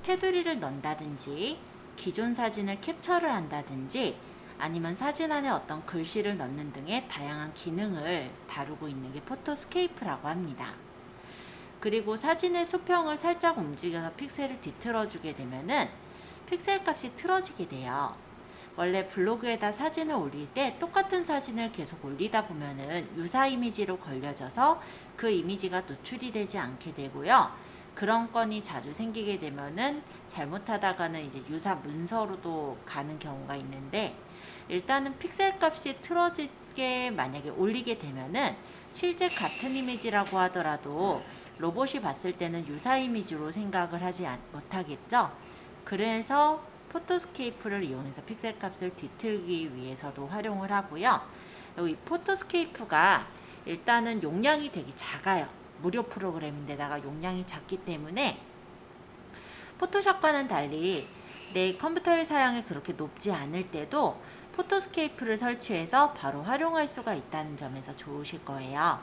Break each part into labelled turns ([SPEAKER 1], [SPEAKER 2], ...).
[SPEAKER 1] 테두리를 넣는다든지 기존 사진을 캡처를 한다든지 아니면 사진 안에 어떤 글씨를 넣는 등의 다양한 기능을 다루고 있는 게 포토스케이프라고 합니다. 그리고 사진의 수평을 살짝 움직여서 픽셀을 뒤틀어주게 되면은 픽셀 값이 틀어지게 돼요. 원래 블로그에다 사진을 올릴 때 똑같은 사진을 계속 올리다 보면은 유사 이미지로 걸려져서 그 이미지가 노출이 되지 않게 되고요. 그런 건이 자주 생기게 되면은 잘못하다가는 이제 유사 문서로도 가는 경우가 있는데, 일단은 픽셀 값이 틀어지게 만약에 올리게 되면은 실제 같은 이미지라고 하더라도 로봇이 봤을 때는 유사 이미지로 생각을 하지 못하겠죠. 그래서 포토스케이프를 이용해서 픽셀 값을 뒤틀기 위해서도 활용을 하고요. 여기 포토스케이프가 일단은 용량이 되게 작아요. 무료 프로그램인데다가 용량이 작기 때문에 포토샵과는 달리 내 컴퓨터의 사양이 그렇게 높지 않을 때도 포토스케이프를 설치해서 바로 활용할 수가 있다는 점에서 좋으실 거예요.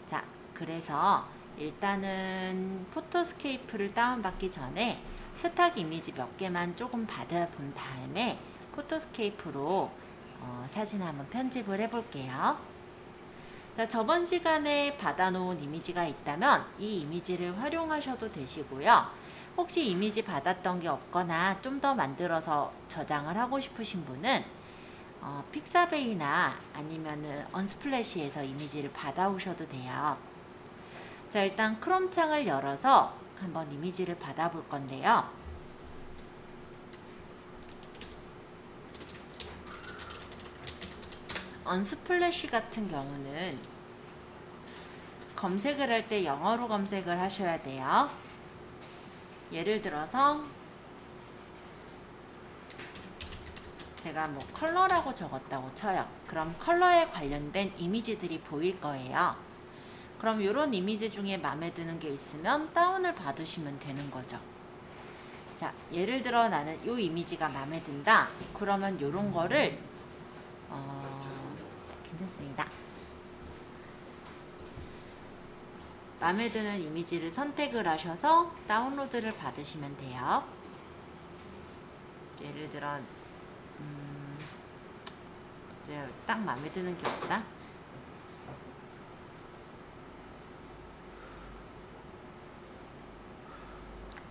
[SPEAKER 1] 자, 그래서 일단은 포토스케이프를 다운받기 전에 스탁 이미지 몇 개만 조금 받아본 다음에 포토스케이프로 사진 한번 편집을 해볼게요. 자, 저번 시간에 받아놓은 이미지가 있다면 이 이미지를 활용하셔도 되시고요. 혹시 이미지 받았던 게 없거나 좀 더 만들어서 저장을 하고 싶으신 분은 픽사베이나 아니면은 언스플래시에서 이미지를 받아오셔도 돼요. 자, 일단 크롬 창을 열어서 한번 이미지를 받아볼 건데요. 언스플래시 같은 경우는 검색을 할 때 영어로 검색을 하셔야 돼요. 예를 들어서 제가 뭐 컬러라고 적었다고 쳐요. 그럼 컬러에 관련된 이미지들이 보일 거예요. 그럼 이런 이미지 중에 마음에 드는 게 있으면 다운을 받으시면 되는 거죠. 자, 예를 들어 나는 이 이미지가 마음에 든다. 그러면 이런 거를 괜찮습니다. 마음에 드는 이미지를 선택을 하셔서 다운로드를 받으시면 돼요. 예를 들어 이제 딱 마음에 드는 게 없다.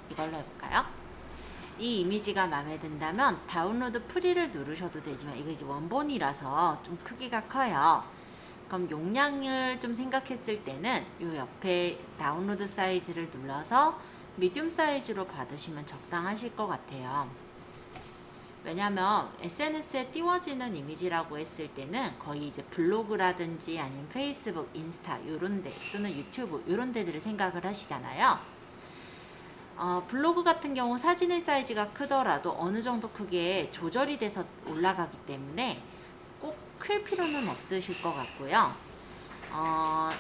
[SPEAKER 1] 이걸로 해볼까요? 이 이미지가 마음에 든다면 다운로드 프리를 누르셔도 되지만 이거 이제 원본이라서 좀 크기가 커요. 그럼 용량을 좀 생각했을 때는 이 옆에 다운로드 사이즈를 눌러서 미디움 사이즈로 받으시면 적당하실 것 같아요. 왜냐면 SNS에 띄워지는 이미지라고 했을 때는 거의 이제 블로그라든지 아니면 페이스북, 인스타 이런 데 또는 유튜브 이런 데들을 생각을 하시잖아요. 블로그 같은 경우 사진의 사이즈가 크더라도 어느 정도 크게 조절이 돼서 올라가기 때문에 꼭 클 필요는 없으실 것 같고요.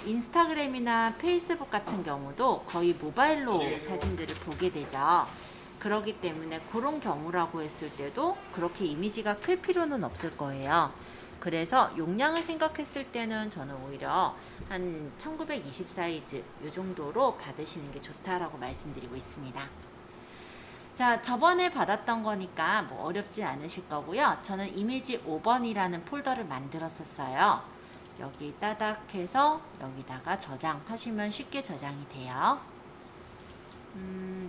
[SPEAKER 1] 인스타그램이나 페이스북 같은 경우도 거의 모바일로 사진들을 보게 되죠. 그렇기 때문에 그런 경우라고 했을 때도 그렇게 이미지가 클 필요는 없을 거예요. 그래서 용량을 생각했을 때는 저는 오히려 한 1920 사이즈 이 정도로 받으시는 게 좋다라고 말씀드리고 있습니다. 자, 저번에 받았던 거니까 뭐 어렵지 않으실 거고요. 저는 이미지 5번이라는 폴더를 만들었었어요. 여기 따닥 해서 여기다가 저장하시면 쉽게 저장이 돼요.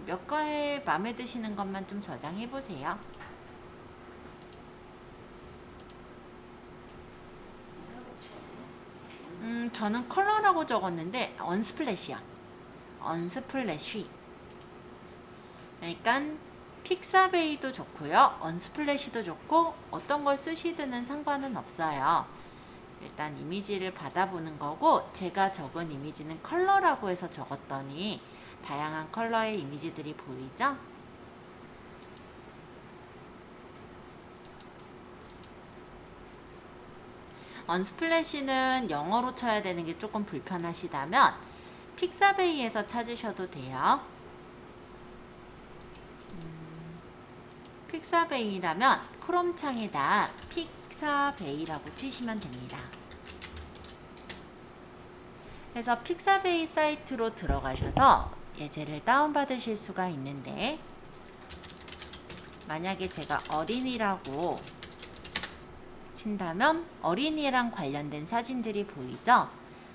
[SPEAKER 1] 몇 가에 마음에 드시는 것만 좀 저장해 보세요. 저는 컬러라고 적었는데 언스플래시요. 언스플래시. 그러니까 픽사베이도 좋고요. 언스플래시도 좋고 어떤 걸 쓰시든 상관은 없어요. 일단 이미지를 받아보는 거고 제가 적은 이미지는 컬러라고 해서 적었더니 다양한 컬러의 이미지들이 보이죠? 언스플래시는 영어로 쳐야 되는 게 조금 불편하시다면 픽사베이에서 찾으셔도 돼요. 픽사베이라면 크롬 창에다 픽사베이라고 치시면 됩니다. 그래서 픽사베이 사이트로 들어가셔서 예제를 다운받으실 수가 있는데 만약에 제가 어린이라고 친다면 어린이랑 관련된 사진들이 보이죠?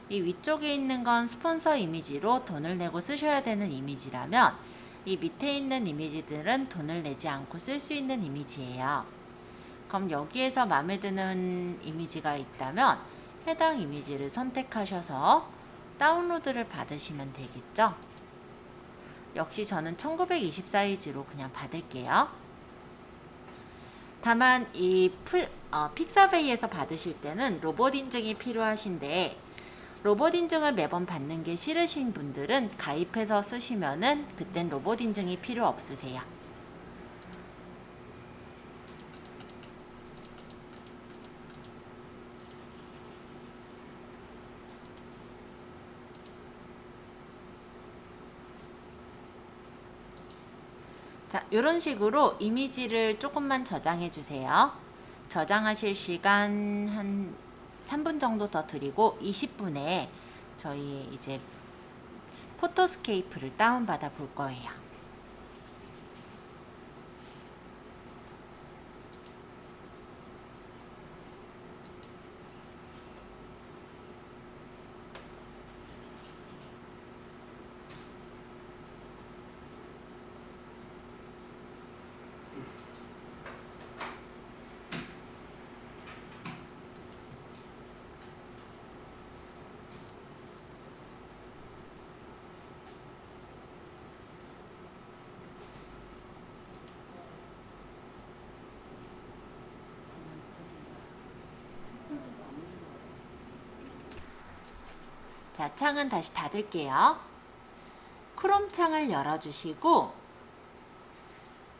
[SPEAKER 1] 이 위쪽에 있는 건 스폰서 이미지로 돈을 내고 쓰셔야 되는 이미지라면 이 밑에 있는 이미지들은 돈을 내지 않고 쓸 수 있는 이미지예요. 그럼 여기에서 마음에 드는 이미지가 있다면 해당 이미지를 선택하셔서 다운로드를 받으시면 되겠죠? 역시 저는 1920 사이즈로 그냥 받을게요. 다만 이 픽사베이에서 받으실 때는 로봇 인증이 필요하신데 로봇 인증을 매번 받는 게 싫으신 분들은 가입해서 쓰시면은 그땐 로봇 인증이 필요 없으세요. 자, 이런 식으로 이미지를 조금만 저장해 주세요. 저장하실 시간 한 3분 정도 더 드리고 20분에 저희 이제 포토스케이프를 다운받아 볼 거예요. 자, 창은 다시 닫을게요. 크롬 창을 열어주시고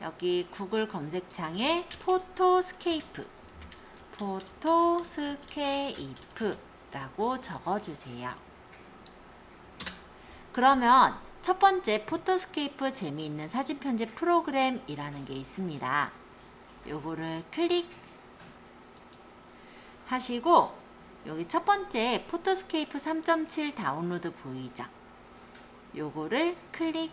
[SPEAKER 1] 여기 구글 검색창에 포토스케이프라고 적어주세요. 그러면 첫 번째 포토스케이프 재미있는 사진 편집 프로그램이라는 게 있습니다. 요거를 클릭하시고 여기 첫 번째 포토스케이프 3.7 다운로드 보이죠? 요거를 클릭,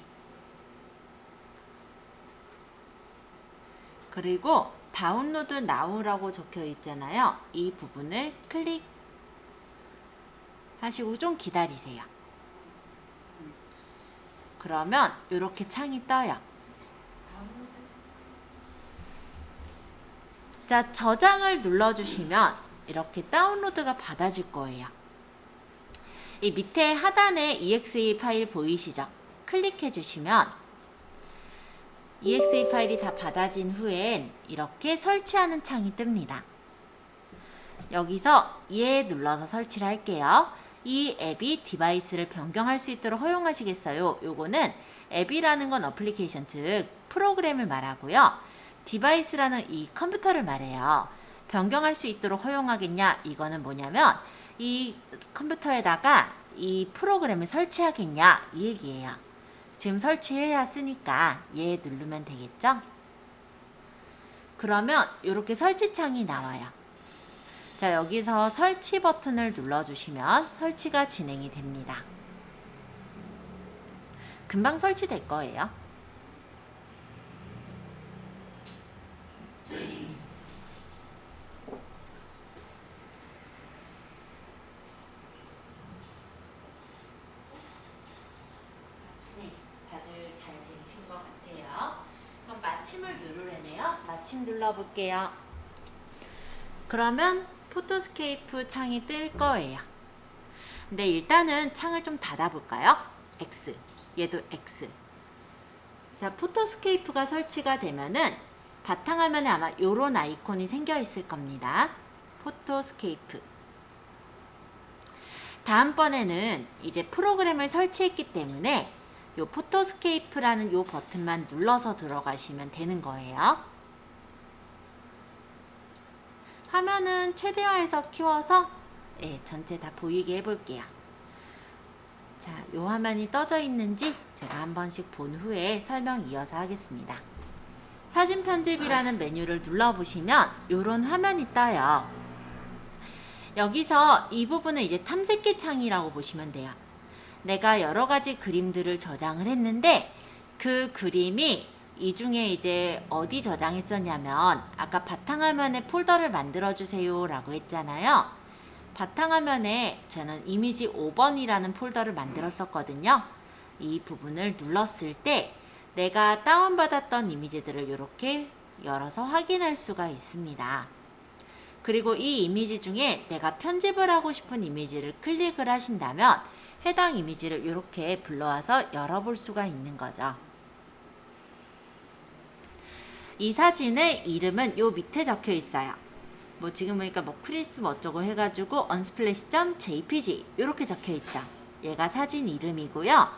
[SPEAKER 1] 그리고 다운로드 나우라고 적혀 있잖아요. 이 부분을 클릭 하시고 좀 기다리세요. 그러면 이렇게 창이 떠요. 자, 저장을 눌러주시면 이렇게 다운로드가 받아질 거예요. 이 밑에 하단에 exe 파일 보이시죠? 클릭해 주시면 exe 파일이 다 받아진 후엔 이렇게 설치하는 창이 뜹니다. 여기서 얘 눌러서 설치를 할게요. 이 앱이 디바이스를 변경할 수 있도록 허용하시겠어요? 요거는 앱이라는 건 어플리케이션, 즉 프로그램을 말하고요. 디바이스라는 이 컴퓨터를 말해요. 변경할 수 있도록 허용하겠냐? 이거는 뭐냐면 이 컴퓨터에다가 이 프로그램을 설치하겠냐? 이 얘기예요. 지금 설치해야 쓰니까 얘 누르면 되겠죠? 그러면 이렇게 설치창이 나와요. 자, 여기서 설치 버튼을 눌러주시면 설치가 진행이 됩니다. 금방 설치될 거예요. 다들 잘 되신 것 같아요. 그럼 마침을 누르래네요. 마침 눌러볼게요. 그러면 포토스케이프 창이 뜰 거예요. 근데 일단은 창을 좀 닫아볼까요? X. 얘도 X. 자, 포토스케이프가 설치가 되면은 바탕화면에 아마 요런 아이콘이 생겨 있을 겁니다. 포토스케이프. 다음번에는 이제 프로그램을 설치했기 때문에 요 포토스케이프라는 요 버튼만 눌러서 들어가시면 되는 거예요. 화면은 최대화해서 키워서 전체 다 보이게 해볼게요. 자, 요 화면이 떠져 있는지 제가 한 번씩 본 후에 설명 이어서 하겠습니다. 사진 편집이라는 메뉴를 눌러보시면 요런 화면이 떠요. 여기서 이 부분은 이제 탐색기 창이라고 보시면 돼요. 내가 여러 가지 그림들을 저장을 했는데 그 그림이 이 중에 이제 어디 저장했었냐면 아까 바탕화면에 폴더를 만들어 주세요 라고 했잖아요. 바탕화면에 저는 이미지 5번이라는 폴더를 만들었었거든요. 이 부분을 눌렀을 때 내가 다운받았던 이미지들을 이렇게 열어서 확인할 수가 있습니다. 그리고 이 이미지 중에 내가 편집을 하고 싶은 이미지를 클릭을 하신다면 해당 이미지를 이렇게 불러와서 열어볼 수가 있는 거죠. 이 사진의 이름은 요 밑에 적혀 있어요. 뭐 지금 보니까 뭐 크리스 뭐 어쩌고 해가지고 unsplash.jpg 이렇게 적혀 있죠. 얘가 사진 이름이고요.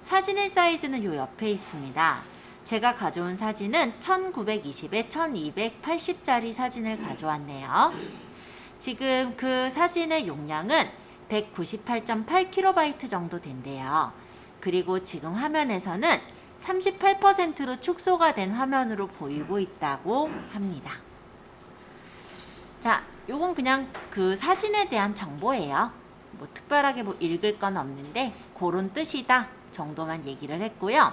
[SPEAKER 1] 사진의 사이즈는 요 옆에 있습니다. 제가 가져온 사진은 1920에 1280짜리 사진을 가져왔네요. 지금 그 사진의 용량은 198.8KB 정도 된대요. 그리고 지금 화면에서는 38%로 축소가 된 화면으로 보이고 있다고 합니다. 자, 요건 그냥 그 사진에 대한 정보예요. 뭐 특별하게 뭐 읽을 건 없는데 그런 뜻이다 정도만 얘기를 했고요.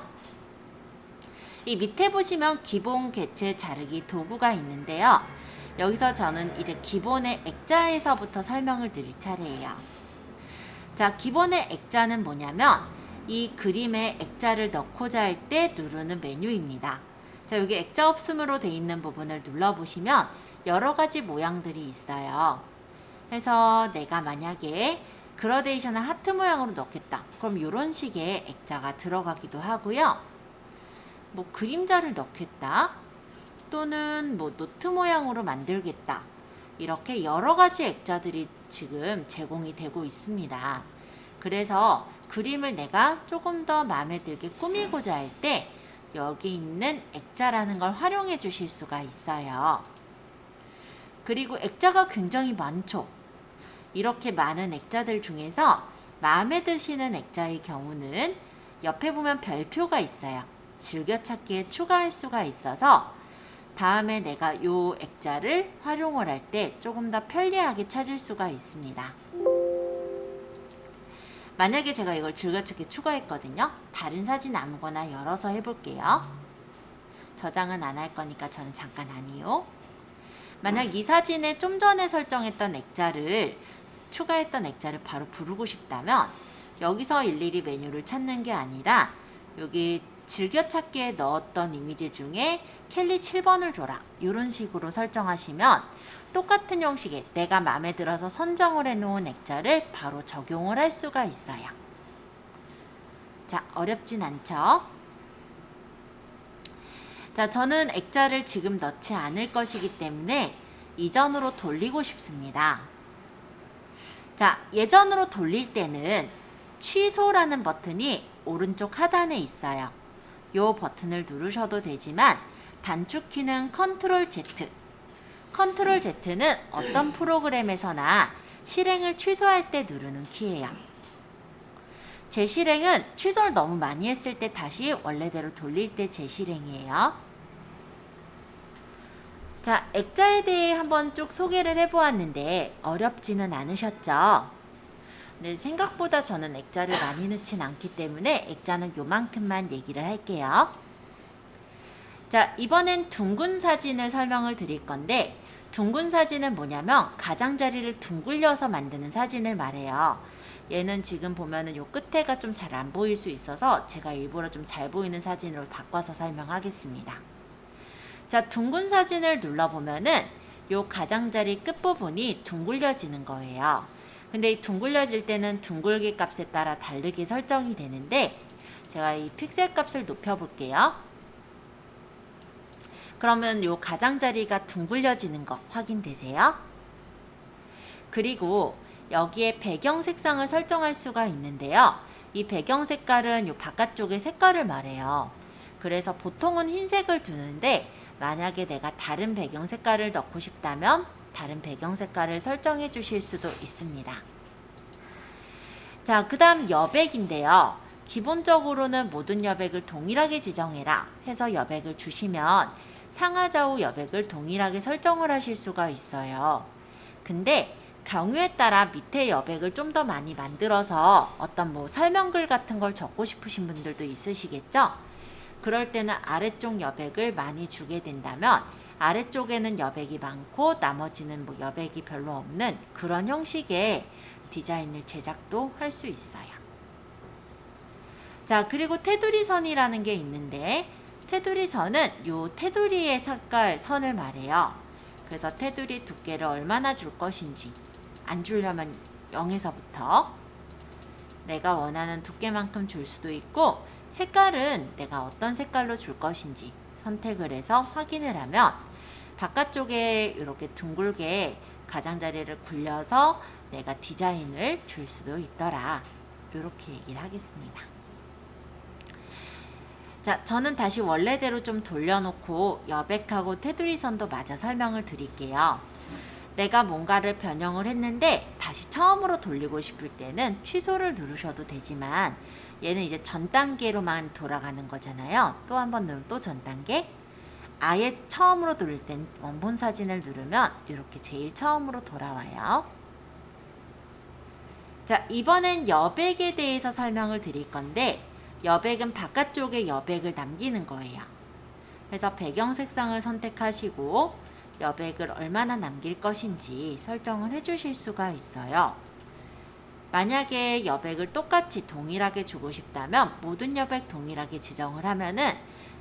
[SPEAKER 1] 이 밑에 보시면 기본 개체 자르기 도구가 있는데요. 여기서 저는 이제 기본의 액자에서부터 설명을 드릴 차례예요. 자, 기본의 액자는 뭐냐면 이 그림에 액자를 넣고자 할 때 누르는 메뉴입니다. 자, 여기 액자 없음으로 되어 있는 부분을 눌러보시면 여러 가지 모양들이 있어요. 그래서 내가 만약에 그라데이션을 하트 모양으로 넣겠다. 그럼 이런 식의 액자가 들어가기도 하고요. 뭐 그림자를 넣겠다. 또는 뭐 노트 모양으로 만들겠다. 이렇게 여러 가지 액자들이 지금 제공이 되고 있습니다. 그래서 그림을 내가 조금 더 마음에 들게 꾸미고자 할 때 여기 있는 액자라는 걸 활용해 주실 수가 있어요. 그리고 액자가 굉장히 많죠. 이렇게 많은 액자들 중에서 마음에 드시는 액자의 경우는 옆에 보면 별표가 있어요. 즐겨찾기에 추가할 수가 있어서 다음에 내가 이 액자를 활용을 할 때 조금 더 편리하게 찾을 수가 있습니다. 만약에 제가 이걸 즐겨찾기 추가했거든요. 다른 사진 아무거나 열어서 해볼게요. 저장은 안 할 거니까 저는 잠깐 아니요. 만약 이 사진에 좀 전에 설정했던 액자를 추가했던 액자를 바로 부르고 싶다면 여기서 일일이 메뉴를 찾는 게 아니라 여기 즐겨찾기에 넣었던 이미지 중에 켈리 7번을 줘라 이런 식으로 설정하시면 똑같은 형식의 내가 마음에 들어서 선정을 해놓은 액자를 바로 적용을 할 수가 있어요. 자, 어렵진 않죠? 자, 저는 액자를 지금 넣지 않을 것이기 때문에 이전으로 돌리고 싶습니다. 자, 예전으로 돌릴 때는 취소라는 버튼이 오른쪽 하단에 있어요. 이 버튼을 누르셔도 되지만 단축키는 컨트롤 Z. 컨트롤 Z는 어떤 프로그램에서나 실행을 취소할 때 누르는 키예요. 재실행은 취소를 너무 많이 했을 때 다시 원래대로 돌릴 때 재실행이에요. 자, 액자에 대해 한번 쭉 소개를 해보았는데 어렵지는 않으셨죠? 네, 생각보다 저는 액자를 많이 넣진 않기 때문에 액자는 요만큼만 얘기를 할게요. 자, 이번엔 둥근 사진을 설명을 드릴 건데 둥근 사진은 뭐냐면 가장자리를 둥글려서 만드는 사진을 말해요. 얘는 지금 보면은 요 끝에가 좀 잘 안 보일 수 있어서 제가 일부러 좀 잘 보이는 사진으로 바꿔서 설명하겠습니다. 자, 둥근 사진을 눌러보면은 요 가장자리 끝부분이 둥글려지는 거예요. 근데 이 둥글려질 때는 둥글기 값에 따라 다르게 설정이 되는데 제가 이 픽셀 값을 높여 볼게요. 그러면 요 가장자리가 둥글려지는 거 확인되세요? 그리고 여기에 배경 색상을 설정할 수가 있는데요. 이 배경 색깔은 요 바깥쪽의 색깔을 말해요. 그래서 보통은 흰색을 두는데 만약에 내가 다른 배경 색깔을 넣고 싶다면 다른 배경 색깔을 설정해 주실 수도 있습니다. 자, 그 다음 여백인데요. 기본적으로는 모든 여백을 동일하게 지정해라 해서 여백을 주시면 상하좌우 여백을 동일하게 설정을 하실 수가 있어요. 근데 경우에 따라 밑에 여백을 좀 더 많이 만들어서 어떤 뭐 설명글 같은 걸 적고 싶으신 분들도 있으시겠죠? 그럴 때는 아래쪽 여백을 많이 주게 된다면 아래쪽에는 여백이 많고 나머지는 뭐 여백이 별로 없는 그런 형식의 디자인을 제작도 할 수 있어요. 자, 그리고 테두리 선이라는 게 있는데 테두리 선은 요 테두리의 색깔 선을 말해요. 그래서 테두리 두께를 얼마나 줄 것인지, 안 주려면 0에서부터 내가 원하는 두께만큼 줄 수도 있고, 색깔은 내가 어떤 색깔로 줄 것인지 선택을 해서 확인을 하면 바깥쪽에 이렇게 둥글게 가장자리를 굴려서 내가 디자인을 줄 수도 있더라. 이렇게 얘기를 하겠습니다. 자, 저는 다시 원래대로 좀 돌려놓고 여백하고 테두리 선도 마저 설명을 드릴게요. 내가 뭔가를 변형을 했는데 다시 처음으로 돌리고 싶을 때는 취소를 누르셔도 되지만 얘는 이제 전 단계로만 돌아가는 거잖아요. 또 한 번 누르면 또 전 단계. 아예 처음으로 돌릴 땐 원본 사진을 누르면 이렇게 제일 처음으로 돌아와요. 자, 이번엔 여백에 대해서 설명을 드릴 건데 여백은 바깥쪽에 여백을 남기는 거예요. 그래서 배경 색상을 선택하시고 여백을 얼마나 남길 것인지 설정을 해주실 수가 있어요. 만약에 여백을 똑같이 동일하게 주고 싶다면 모든 여백 동일하게 지정을 하면은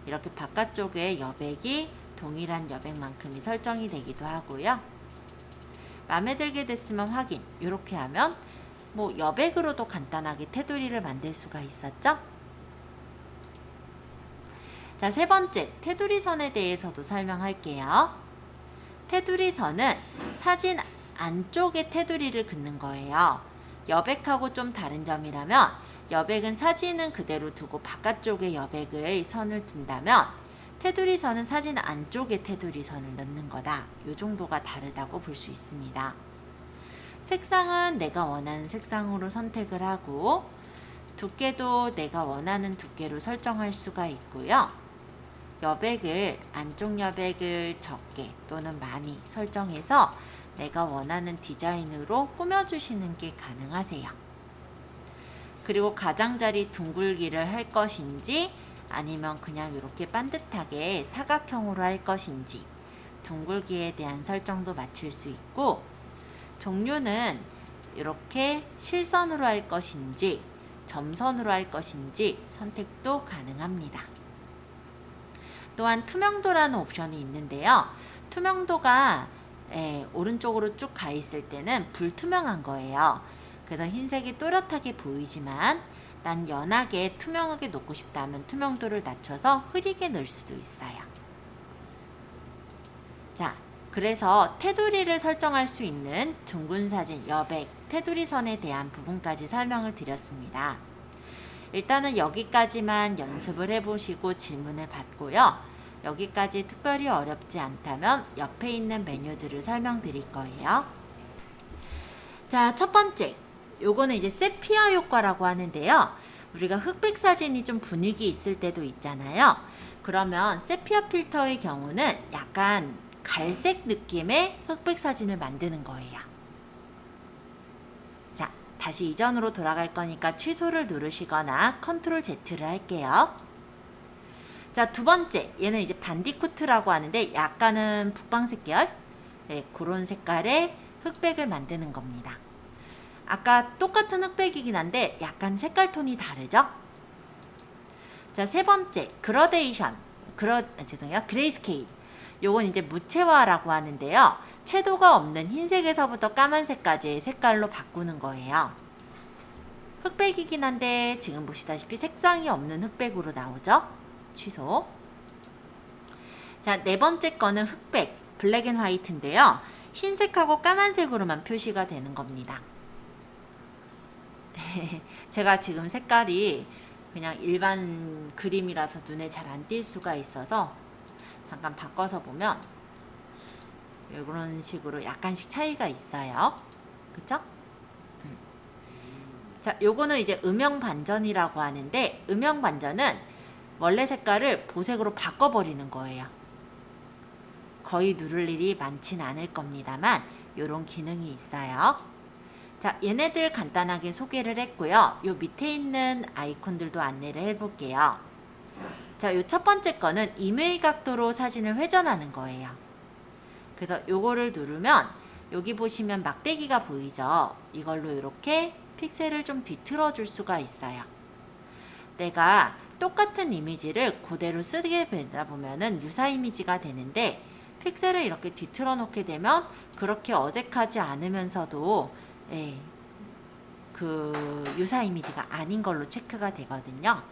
[SPEAKER 1] 이렇게 바깥쪽에 여백이 동일한 여백만큼이 설정이 되기도 하고요. 마음에 들게 됐으면 확인. 이렇게 하면 뭐 여백으로도 간단하게 테두리를 만들 수가 있었죠. 자, 세 번째, 테두리 선에 대해서도 설명할게요. 테두리 선은 사진 안쪽에 테두리를 긋는 거예요. 여백하고 좀 다른 점이라면 여백은 사진은 그대로 두고 바깥쪽에 여백의 선을 둔다면 테두리 선은 사진 안쪽에 테두리 선을 넣는 거다. 이 정도가 다르다고 볼 수 있습니다. 색상은 내가 원하는 색상으로 선택을 하고 두께도 내가 원하는 두께로 설정할 수가 있고요. 여백을 안쪽 여백을 적게 또는 많이 설정해서 내가 원하는 디자인으로 꾸며주시는 게 가능하세요. 그리고 가장자리 둥글기를 할 것인지 아니면 그냥 이렇게 반듯하게 사각형으로 할 것인지 둥글기에 대한 설정도 맞출 수 있고, 종류는 이렇게 실선으로 할 것인지 점선으로 할 것인지 선택도 가능합니다. 또한 투명도라는 옵션이 있는데요. 투명도가 오른쪽으로 쭉 가 있을 때는 불투명한 거예요. 그래서 흰색이 또렷하게 보이지만 난 연하게 투명하게 놓고 싶다면 투명도를 낮춰서 흐리게 넣을 수도 있어요. 자, 그래서 테두리를 설정할 수 있는 둥근 사진, 여백, 테두리 선에 대한 부분까지 설명을 드렸습니다. 일단은 여기까지만 연습을 해보시고 질문을 받고요. 여기까지 특별히 어렵지 않다면 옆에 있는 메뉴들을 설명드릴 거예요. 자, 첫 번째, 요거는 이제 세피아 효과라고 하는데요. 우리가 흑백 사진이 좀 분위기 있을 때도 있잖아요. 그러면 세피아 필터의 경우는 약간 갈색 느낌의 흑백 사진을 만드는 거예요. 자, 다시 이전으로 돌아갈 거니까 취소를 누르시거나 컨트롤 Z를 할게요. 자, 두 번째, 얘는 이제 반디쿠트라고 하는데 약간은 북방색 계열, 그런 색깔의 흑백을 만드는 겁니다. 아까 똑같은 흑백이긴 한데 약간 색깔 톤이 다르죠? 자, 세 번째, 그라데이션, 그레이스케일. 요건 이제 무채화라고 하는데요. 채도가 없는 흰색에서부터 까만색까지의 색깔로 바꾸는 거예요. 흑백이긴 한데 지금 보시다시피 색상이 없는 흑백으로 나오죠? 취소. 자, 네 번째 거는 흑백, 블랙 앤 화이트인데요. 흰색하고 까만색으로만 표시가 되는 겁니다. 제가 지금 색깔이 그냥 일반 그림이라서 눈에 잘 안 띌 수가 있어서 잠깐 바꿔서 보면 이런 식으로 약간씩 차이가 있어요. 그쵸? 자, 요거는 이제 음영 반전이라고 하는데, 음영 반전은 원래 색깔을 보색으로 바꿔버리는 거예요. 거의 누를 일이 많진 않을 겁니다만 요런 기능이 있어요. 자, 얘네들 간단하게 소개를 했고요. 요 밑에 있는 아이콘들도 안내를 해볼게요. 자, 요 첫 번째 거는 임의 각도로 사진을 회전하는 거예요. 그래서 요거를 누르면 여기 보시면 막대기가 보이죠? 이걸로 이렇게 픽셀을 좀 뒤틀어 줄 수가 있어요. 내가 똑같은 이미지를 그대로 쓰게 되다 보면은 유사 이미지가 되는데, 픽셀을 이렇게 뒤틀어 놓게 되면 그렇게 어색하지 않으면서도 그 유사 이미지가 아닌 걸로 체크가 되거든요.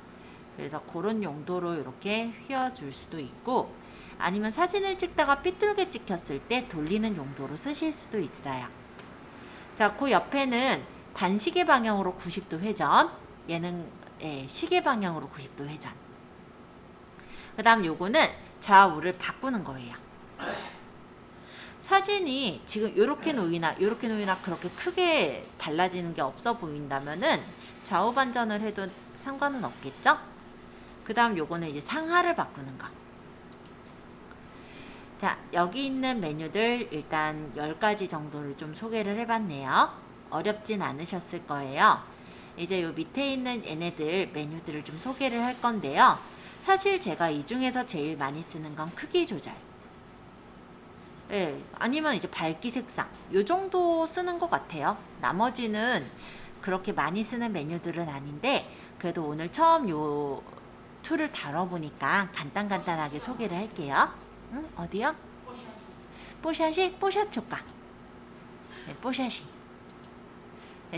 [SPEAKER 1] 그래서 그런 용도로 이렇게 휘어줄 수도 있고, 아니면 사진을 찍다가 삐뚤게 찍혔을 때 돌리는 용도로 쓰실 수도 있어요. 자, 그 옆에는 반시계 방향으로 90도 회전, 얘는 시계 방향으로 90도 회전. 그 다음 요거는 좌우를 바꾸는 거예요. 사진이 지금 요렇게 놓이나 요렇게 놓이나 그렇게 크게 달라지는 게 없어 보인다면은 좌우 반전을 해도 상관은 없겠죠? 그 다음 요거는 이제 상하를 바꾸는 거. 자, 여기 있는 메뉴들 일단 10가지 정도를 좀 소개를 해봤네요. 어렵진 않으셨을 거예요. 이제 요 밑에 있는 얘네들 메뉴들을 좀 소개를 할 건데요. 사실 제가 이 중에서 제일 많이 쓰는 건 크기 조절. 아니면 이제 밝기 색상. 요 정도 쓰는 것 같아요. 나머지는 그렇게 많이 쓰는 메뉴들은 아닌데, 그래도 오늘 처음 요 툴을 다뤄보니까 간단하게 소개를 할게요. 응? 어디요? 뽀샤시? 뽀샷 효과. 뽀샤시.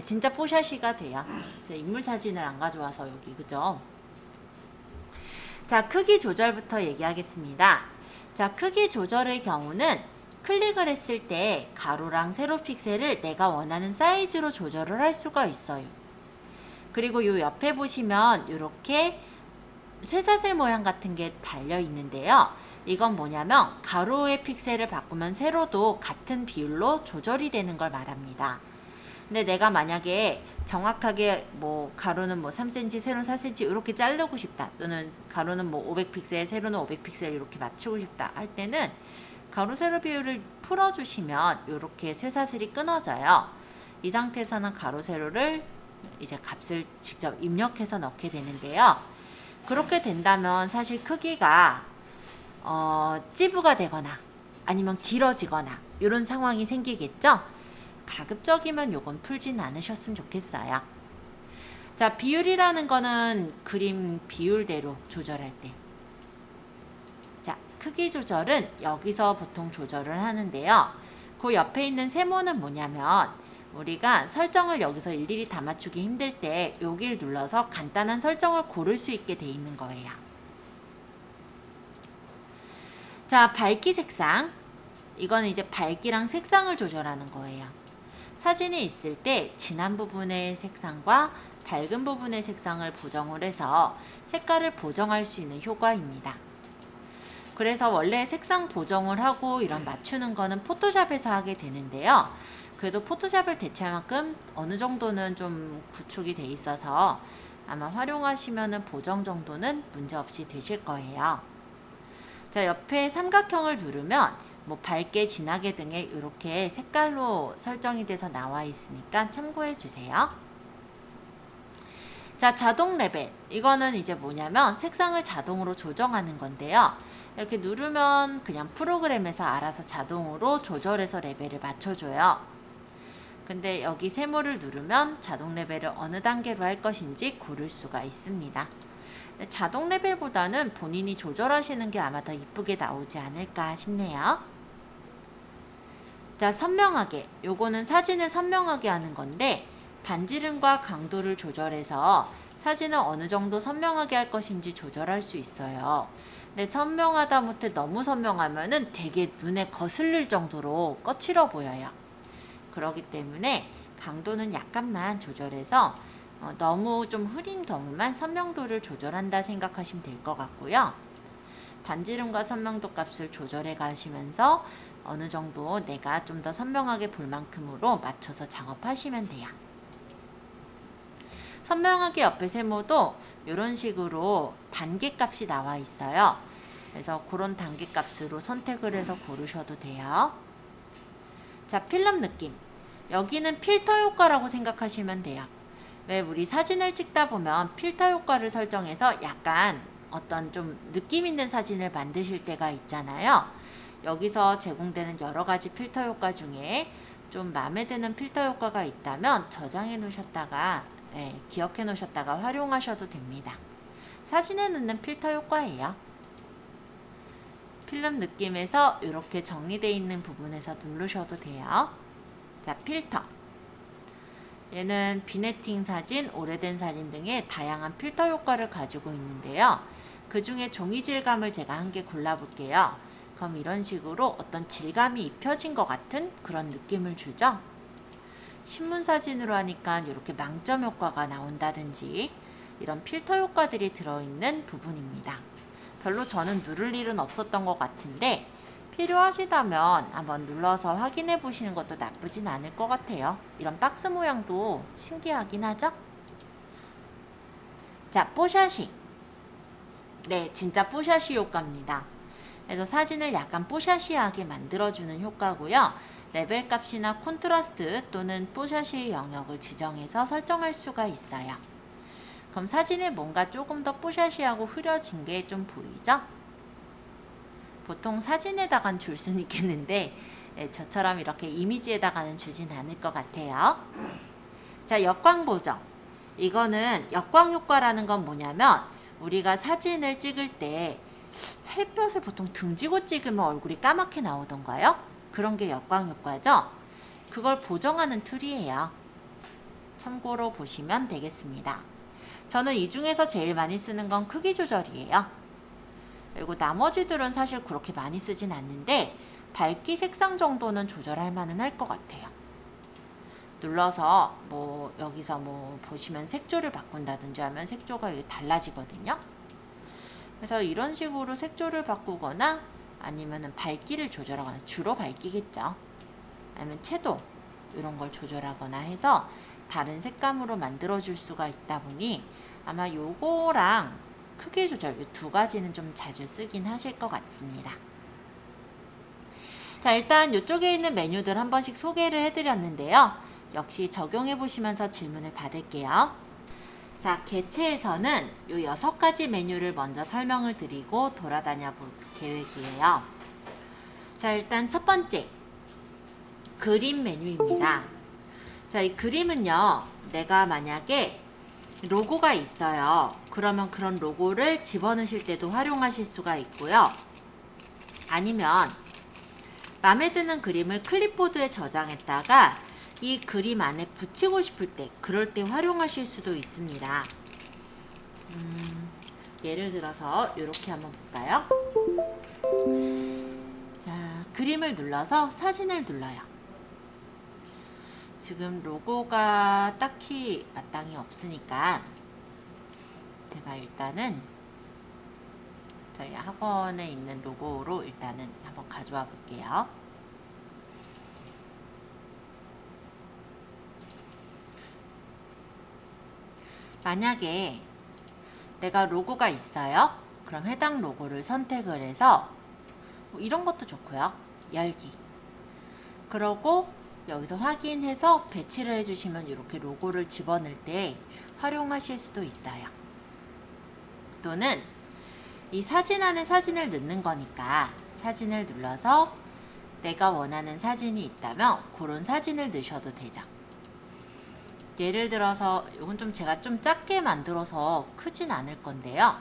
[SPEAKER 1] 진짜 뽀샤시가 돼요. 제 인물 사진을 안 가져와서 여기, 그죠? 자, 크기 조절부터 얘기하겠습니다. 자, 크기 조절의 경우는 클릭을 했을 때 가로랑 세로 픽셀을 내가 원하는 사이즈로 조절을 할 수가 있어요. 그리고 요 옆에 보시면 이렇게 쇠사슬 모양 같은 게 달려 있는데요. 이건 뭐냐면 가로의 픽셀을 바꾸면 세로도 같은 비율로 조절이 되는 걸 말합니다. 근데 내가 만약에 정확하게 뭐 가로는 뭐 3cm, 세로는 4cm 이렇게 자르고 싶다, 또는 가로는 뭐 500픽셀, 세로는 500픽셀 이렇게 맞추고 싶다 할 때는 가로 세로 비율을 풀어주시면 이렇게 쇠사슬이 끊어져요. 이 상태에서는 가로 세로를 이제 값을 직접 입력해서 넣게 되는데요. 그렇게 된다면 사실 크기가 찌부가 되거나 아니면 길어지거나 이런 상황이 생기겠죠. 가급적이면 요건 풀진 않으셨으면 좋겠어요. 자, 비율이라는 거는 그림 비율대로 조절할 때. 자, 크기 조절은 여기서 보통 조절을 하는데요. 그 옆에 있는 세모는 뭐냐면 우리가 설정을 여기서 일일이 다 맞추기 힘들 때 여기를 눌러서 간단한 설정을 고를 수 있게 돼 있는 거예요. 자, 밝기 색상. 이거는 이제 밝기랑 색상을 조절하는 거예요. 사진이 있을 때 진한 부분의 색상과 밝은 부분의 색상을 보정을 해서 색깔을 보정할 수 있는 효과입니다. 그래서 원래 색상 보정을 하고 이런 맞추는 거는 포토샵에서 하게 되는데요. 그래도 포토샵을 대체할 만큼 어느 정도는 좀 구축이 돼 있어서 아마 활용하시면은 보정 정도는 문제없이 되실 거예요. 자, 옆에 삼각형을 누르면 뭐 밝게 진하게 등에 이렇게 색깔로 설정이 돼서 나와 있으니까 참고해 주세요. 자, 자동 레벨. 이거는 이제 뭐냐면 색상을 자동으로 조정하는 건데요. 이렇게 누르면 그냥 프로그램에서 알아서 자동으로 조절해서 레벨을 맞춰줘요. 근데 여기 세모를 누르면 자동 레벨을 어느 단계로 할 것인지 고를 수가 있습니다. 자동 레벨보다는 본인이 조절하시는 게 아마 더 이쁘게 나오지 않을까 싶네요. 자, 선명하게. 요거는 사진을 선명하게 하는 건데 반지름과 강도를 조절해서 사진을 어느 정도 선명하게 할 것인지 조절할 수 있어요. 근데 선명하다 못해 너무 선명하면은 되게 눈에 거슬릴 정도로 거칠어 보여요. 그렇기 때문에 강도는 약간만 조절해서 너무 좀 흐린 경우만 선명도를 조절한다 생각하시면 될 것 같고요. 반지름과 선명도 값을 조절해 가시면서 어느 정도 내가 좀 더 선명하게 볼 만큼으로 맞춰서 작업하시면 돼요. 선명하게 옆에 세모도 이런 식으로 단계 값이 나와 있어요. 그래서 그런 단계 값으로 선택을 해서 고르셔도 돼요. 자, 필름 느낌. 여기는 필터 효과라고 생각하시면 돼요. 왜 우리 사진을 찍다 보면 필터 효과를 설정해서 약간 어떤 좀 느낌 있는 사진을 만드실 때가 있잖아요. 여기서 제공되는 여러 가지 필터 효과 중에 좀 마음에 드는 필터 효과가 있다면 저장해 놓으셨다가 기억해 놓으셨다가 활용하셔도 됩니다. 사진에 넣는 필터 효과예요. 필름 느낌에서 이렇게 정리되어 있는 부분에서 누르셔도 돼요. 자, 필터. 얘는 비네팅 사진, 오래된 사진 등의 다양한 필터 효과를 가지고 있는데요. 그 중에 종이 질감을 제가 한 개 골라볼게요. 그럼 이런 식으로 어떤 질감이 입혀진 것 같은 그런 느낌을 주죠. 신문 사진으로 하니까 이렇게 망점 효과가 나온다든지 이런 필터 효과들이 들어있는 부분입니다. 별로 저는 누를 일은 없었던 것 같은데 필요하시다면 한번 눌러서 확인해 보시는 것도 나쁘진 않을 것 같아요. 이런 박스 모양도 신기하긴 하죠? 자, 뽀샤시. 네, 진짜 뽀샤시 효과입니다. 그래서 사진을 약간 뽀샤시하게 만들어주는 효과고요. 레벨 값이나 콘트라스트 또는 뽀샤시의 영역을 지정해서 설정할 수가 있어요. 그럼 사진에 뭔가 조금 더 뽀샤시하고 흐려진 게 좀 보이죠? 보통 사진에다간 줄 수는 있겠는데 저처럼 이렇게 이미지에다가는 주진 않을 것 같아요. 자, 역광 보정. 이거는 역광 효과라는 건 뭐냐면 우리가 사진을 찍을 때 햇볕을 보통 등지고 찍으면 얼굴이 까맣게 나오던가요? 그런 게 역광 효과죠? 그걸 보정하는 툴이에요. 참고로 보시면 되겠습니다. 저는 이 중에서 제일 많이 쓰는 건 크기 조절이에요. 그리고 나머지들은 사실 그렇게 많이 쓰진 않는데 밝기 색상 정도는 조절할 만은 할 것 같아요. 눌러서 여기서 보시면 색조를 바꾼다든지 하면 색조가 이게 달라지거든요. 그래서 이런 식으로 색조를 바꾸거나 아니면은 밝기를 조절하거나, 주로 밝기겠죠. 아니면 채도 이런 걸 조절하거나 해서 다른 색감으로 만들어 줄 수가 있다 보니 아마 요거랑 크기 조절 이 두 가지는 좀 자주 쓰긴 하실 것 같습니다. 자, 일단 이쪽에 있는 메뉴들 한 번씩 소개를 해드렸는데요. 역시 적용해 보시면서 질문을 받을게요. 자, 개체에서는 요 6가지 메뉴를 먼저 설명을 드리고 돌아다녀 볼 계획이에요. 자, 일단 첫 번째 그림 메뉴입니다. 자, 이 그림은요, 내가 만약에 로고가 있어요. 그러면 그런 로고를 집어넣으실 때도 활용하실 수가 있고요. 아니면 마음에 드는 그림을 클립보드에 저장했다가 이 그림 안에 붙이고 싶을 때, 그럴 때 활용하실 수도 있습니다. 예를 들어서 이렇게 한번 볼까요? 자, 그림을 눌러서 사진을 눌러요. 지금 로고가 딱히 마땅히 없으니까 제가 일단은 저희 학원에 있는 로고로 일단은 한번 가져와 볼게요. 만약에 내가 로고가 있어요. 그럼 해당 로고를 선택을 해서 이런 것도 좋고요. 열기. 그러고 여기서 확인해서 배치를 해주시면 이렇게 로고를 집어넣을 때 활용하실 수도 있어요. 또는 이 사진 안에 사진을 넣는 거니까 사진을 눌러서 내가 원하는 사진이 있다면 그런 사진을 넣으셔도 되죠. 예를 들어서 이건 좀 제가 좀 작게 만들어서 크진 않을 건데요.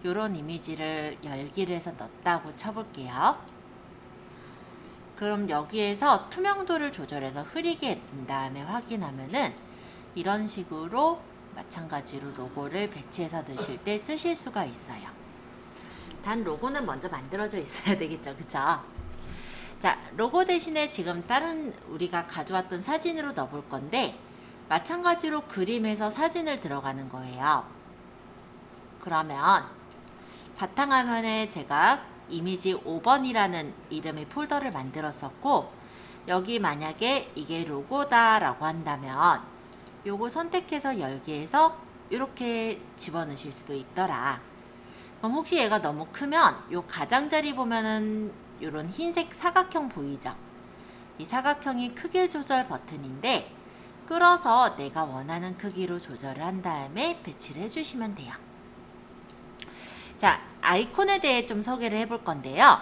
[SPEAKER 1] 이런 이미지를 열기를 해서 넣었다고 쳐볼게요. 그럼 여기에서 투명도를 조절해서 흐리게 된 다음에 확인하면은 이런 식으로 마찬가지로 로고를 배치해서 넣으실 때 쓰실 수가 있어요. 단 로고는 먼저 만들어져 있어야 되겠죠, 그쵸? 자, 로고 대신에 지금 다른 우리가 가져왔던 사진으로 넣어볼 건데 마찬가지로 그림에서 사진을 들어가는 거예요. 그러면 바탕화면에 제가 이미지 5번이라는 이름의 폴더를 만들었었고 여기 만약에 이게 로고다 라고 한다면 요거 선택해서 열기해서 이렇게 집어넣으실 수도 있더라. 그럼 혹시 얘가 너무 크면 요 가장자리 보면은 요런 흰색 사각형 보이죠? 이 사각형이 크기 조절 버튼인데 끌어서 내가 원하는 크기로 조절을 한 다음에 배치를 해주시면 돼요. 자, 아이콘에 대해 좀 소개를 해볼 건데요.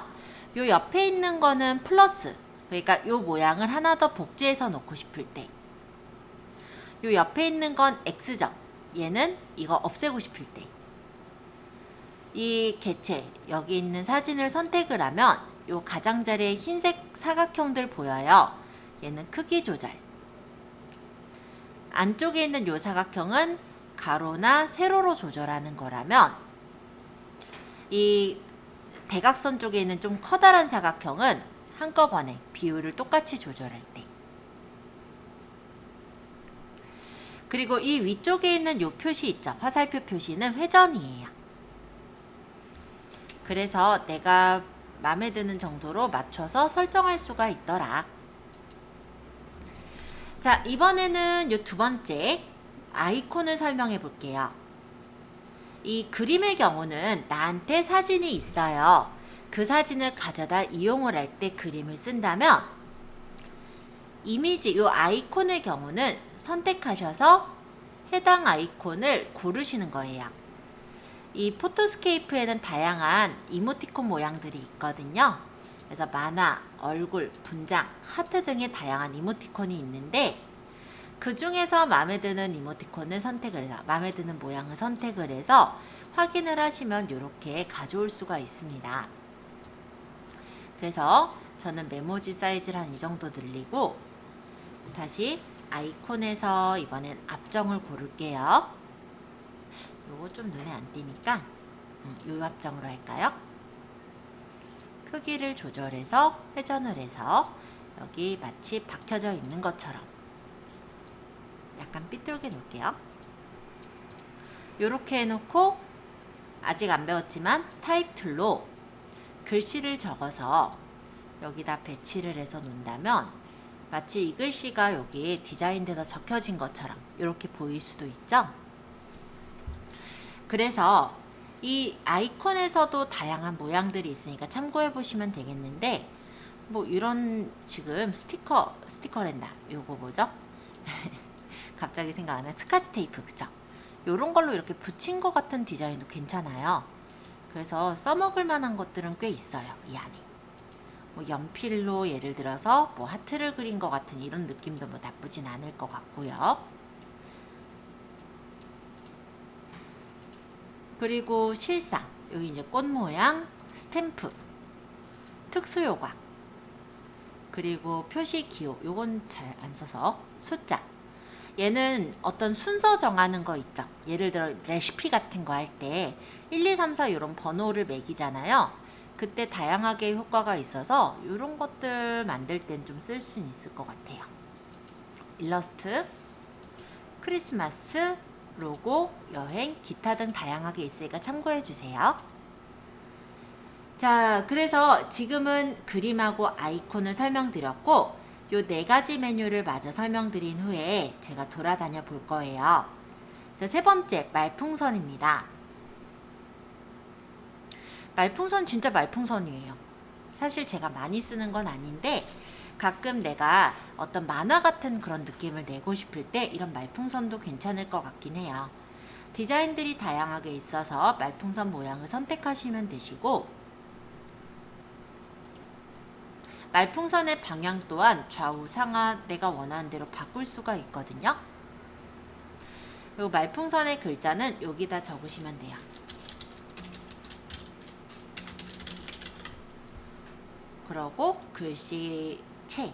[SPEAKER 1] 요 옆에 있는 거는 플러스, 그러니까 요 모양을 하나 더 복제해서 놓고 싶을 때. 요 옆에 있는 건 X점, 얘는 이거 없애고 싶을 때. 이 개체, 여기 있는 사진을 선택을 하면 요 가장자리에 흰색 사각형들 보여요. 얘는 크기 조절. 안쪽에 있는 요 사각형은 가로나 세로로 조절하는 거라면, 이 대각선 쪽에 있는 좀 커다란 사각형은 한꺼번에 비율을 똑같이 조절할 때. 그리고 이 위쪽에 있는 요 표시 있죠? 화살표 표시는 회전이에요. 그래서 내가 마음에 드는 정도로 맞춰서 설정할 수가 있더라. 자, 이번에는 요 두 번째 아이콘을 설명해 볼게요. 이 그림의 경우는 나한테 사진이 있어요. 그 사진을 가져다 이용을 할 때 그림을 쓴다면, 이미지 요 아이콘의 경우는 선택하셔서 해당 아이콘을 고르시는 거예요. 이 포토스케이프에는 다양한 이모티콘 모양들이 있거든요. 그래서 만화, 얼굴, 분장, 하트 등의 다양한 이모티콘이 있는데, 그 중에서 마음에 드는 이모티콘을 선택을 해서, 마음에 드는 모양을 선택을 해서 확인을 하시면 이렇게 가져올 수가 있습니다. 그래서 저는 메모지 사이즈를 한 이 정도 늘리고, 다시 아이콘에서 이번엔 앞정을 고를게요. 요거 좀 눈에 안 띄니까 요 앞정으로 할까요? 크기를 조절해서 회전을 해서 여기 마치 박혀져 있는 것처럼 약간 삐뚤게 놓을게요. 요렇게 해놓고, 아직 안 배웠지만 타입 툴로 글씨를 적어서 여기다 배치를 해서 놓는다면 마치 이 글씨가 여기 디자인돼서 적혀진 것처럼 이렇게 보일 수도 있죠. 그래서 이 아이콘에서도 다양한 모양들이 있으니까 참고해 보시면 되겠는데, 뭐 이런 지금 스티커랜다. 요거 뭐죠? 갑자기 생각 안 나요. 스카치 테이프, 그쵸? 요런 걸로 이렇게 붙인 것 같은 디자인도 괜찮아요. 그래서 써먹을 만한 것들은 꽤 있어요, 이 안에. 뭐 연필로 예를 들어서 뭐 하트를 그린 것 같은 이런 느낌도 뭐 나쁘진 않을 것 같고요. 그리고 실상, 여기 이제 꽃 모양, 스탬프, 특수요각, 그리고 표시 기호, 요건 잘 안 써서 숫자. 얘는 어떤 순서 정하는 거 있죠. 예를 들어 레시피 같은 거 할 때 1, 2, 3, 4 이런 번호를 매기잖아요. 그때 다양하게 효과가 있어서 이런 것들 만들 땐 좀 쓸 수는 있을 것 같아요. 일러스트, 크리스마스, 로고, 여행, 기타 등 다양하게 있으니까 참고해 주세요. 자, 그래서 지금은 그림하고 아이콘을 설명드렸고, 요 네 가지 메뉴를 마저 설명드린 후에 제가 돌아다녀 볼 거예요. 자, 세 번째, 말풍선입니다. 말풍선 진짜 말풍선이에요. 사실 제가 많이 쓰는 건 아닌데, 가끔 내가 어떤 만화 같은 그런 느낌을 내고 싶을 때 이런 말풍선도 괜찮을 것 같긴 해요. 디자인들이 다양하게 있어서 말풍선 모양을 선택하시면 되시고, 말풍선의 방향 또한 좌우 상하 내가 원하는 대로 바꿀 수가 있거든요. 그리고 말풍선의 글자는 여기다 적으시면 돼요. 그러고 글씨체,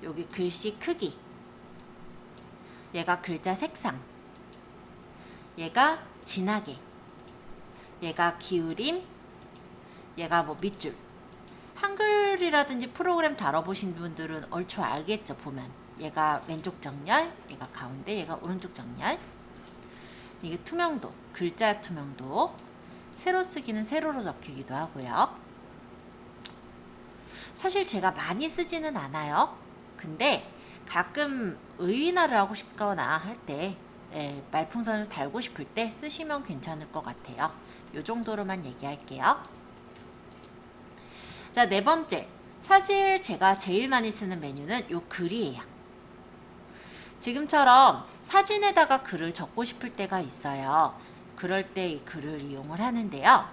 [SPEAKER 1] 여기 글씨 크기, 얘가 글자 색상, 얘가 진하게, 얘가 기울임, 얘가 뭐 밑줄. 한글이라든지 프로그램 다뤄보신 분들은 얼추 알겠죠. 보면 얘가 왼쪽 정렬, 얘가 가운데, 얘가 오른쪽 정렬. 이게 투명도, 글자 투명도, 세로 쓰기는 세로로 적히기도 하고요. 사실 제가 많이 쓰지는 않아요. 근데 가끔 의인화를 하고 싶거나 할 때, 말풍선을 달고 싶을 때 쓰시면 괜찮을 것 같아요. 요 정도로만 얘기할게요. 자, 네 번째. 사실 제가 제일 많이 쓰는 메뉴는 요 글이에요. 지금처럼 사진에다가 글을 적고 싶을 때가 있어요. 그럴 때 이 글을 이용을 하는데요.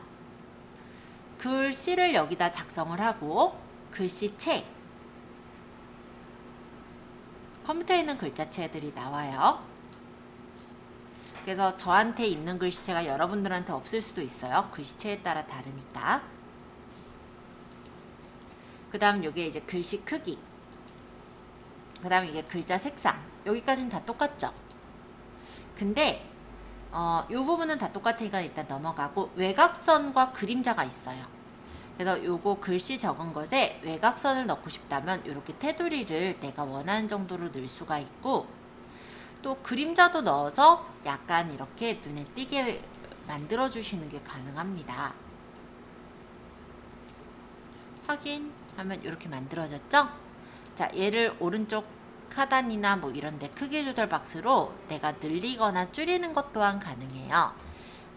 [SPEAKER 1] 글씨를 여기다 작성을 하고 글씨체, 컴퓨터에 있는 글자체들이 나와요. 그래서 저한테 있는 글씨체가 여러분들한테 없을 수도 있어요. 글씨체에 따라 다르니까. 그 다음 이게 이제 글씨 크기, 그 다음 이게 글자 색상, 여기까지는 다 똑같죠. 근데 이 부분은 다 똑같으니까 일단 넘어가고, 외곽선과 그림자가 있어요. 그래서 요거 글씨 적은 것에 외곽선을 넣고 싶다면 이렇게 테두리를 내가 원하는 정도로 넣을 수가 있고, 또 그림자도 넣어서 약간 이렇게 눈에 띄게 만들어 주시는 게 가능합니다. 확인하면 이렇게 만들어졌죠? 자, 얘를 오른쪽 하단이나 뭐 이런데 크기 조절 박스로 내가 늘리거나 줄이는 것 또한 가능해요.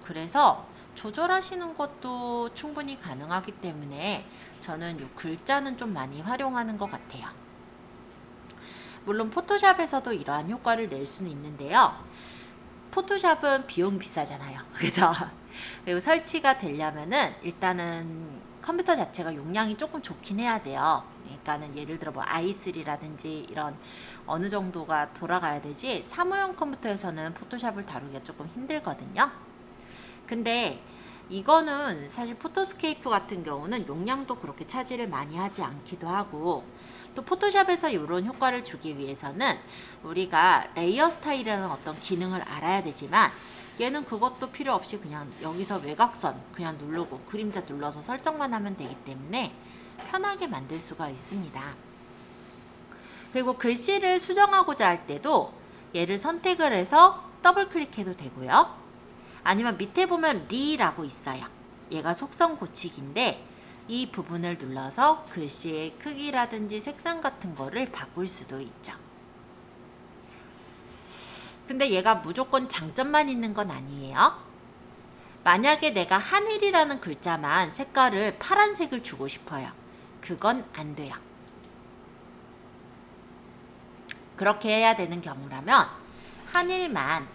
[SPEAKER 1] 그래서 조절하시는 것도 충분히 가능하기 때문에 저는 이 글자는 좀 많이 활용하는 것 같아요. 물론 포토샵에서도 이러한 효과를 낼 수는 있는데요. 포토샵은 비용이 비싸잖아요. 그죠? 그리고 설치가 되려면은 일단은 컴퓨터 자체가 용량이 조금 좋긴 해야 돼요. 그러니까는 예를 들어 뭐 i3라든지 이런 어느 정도가 돌아가야 되지, 사무용 컴퓨터에서는 포토샵을 다루기가 조금 힘들거든요. 근데 이거는 사실 포토스케이프 같은 경우는 용량도 그렇게 차지를 많이 하지 않기도 하고, 또 포토샵에서 이런 효과를 주기 위해서는 우리가 레이어 스타일이라는 어떤 기능을 알아야 되지만, 얘는 그것도 필요 없이 그냥 여기서 외곽선 그냥 누르고 그림자 눌러서 설정만 하면 되기 때문에 편하게 만들 수가 있습니다. 그리고 글씨를 수정하고자 할 때도 얘를 선택을 해서 더블 클릭해도 되고요. 아니면 밑에 보면 리라고 있어요. 얘가 속성 고치기인데 이 부분을 눌러서 글씨의 크기라든지 색상 같은 거를 바꿀 수도 있죠. 근데 얘가 무조건 장점만 있는 건 아니에요. 만약에 내가 한일이라는 글자만 색깔을 파란색을 주고 싶어요. 그건 안 돼요. 그렇게 해야 되는 경우라면 한일만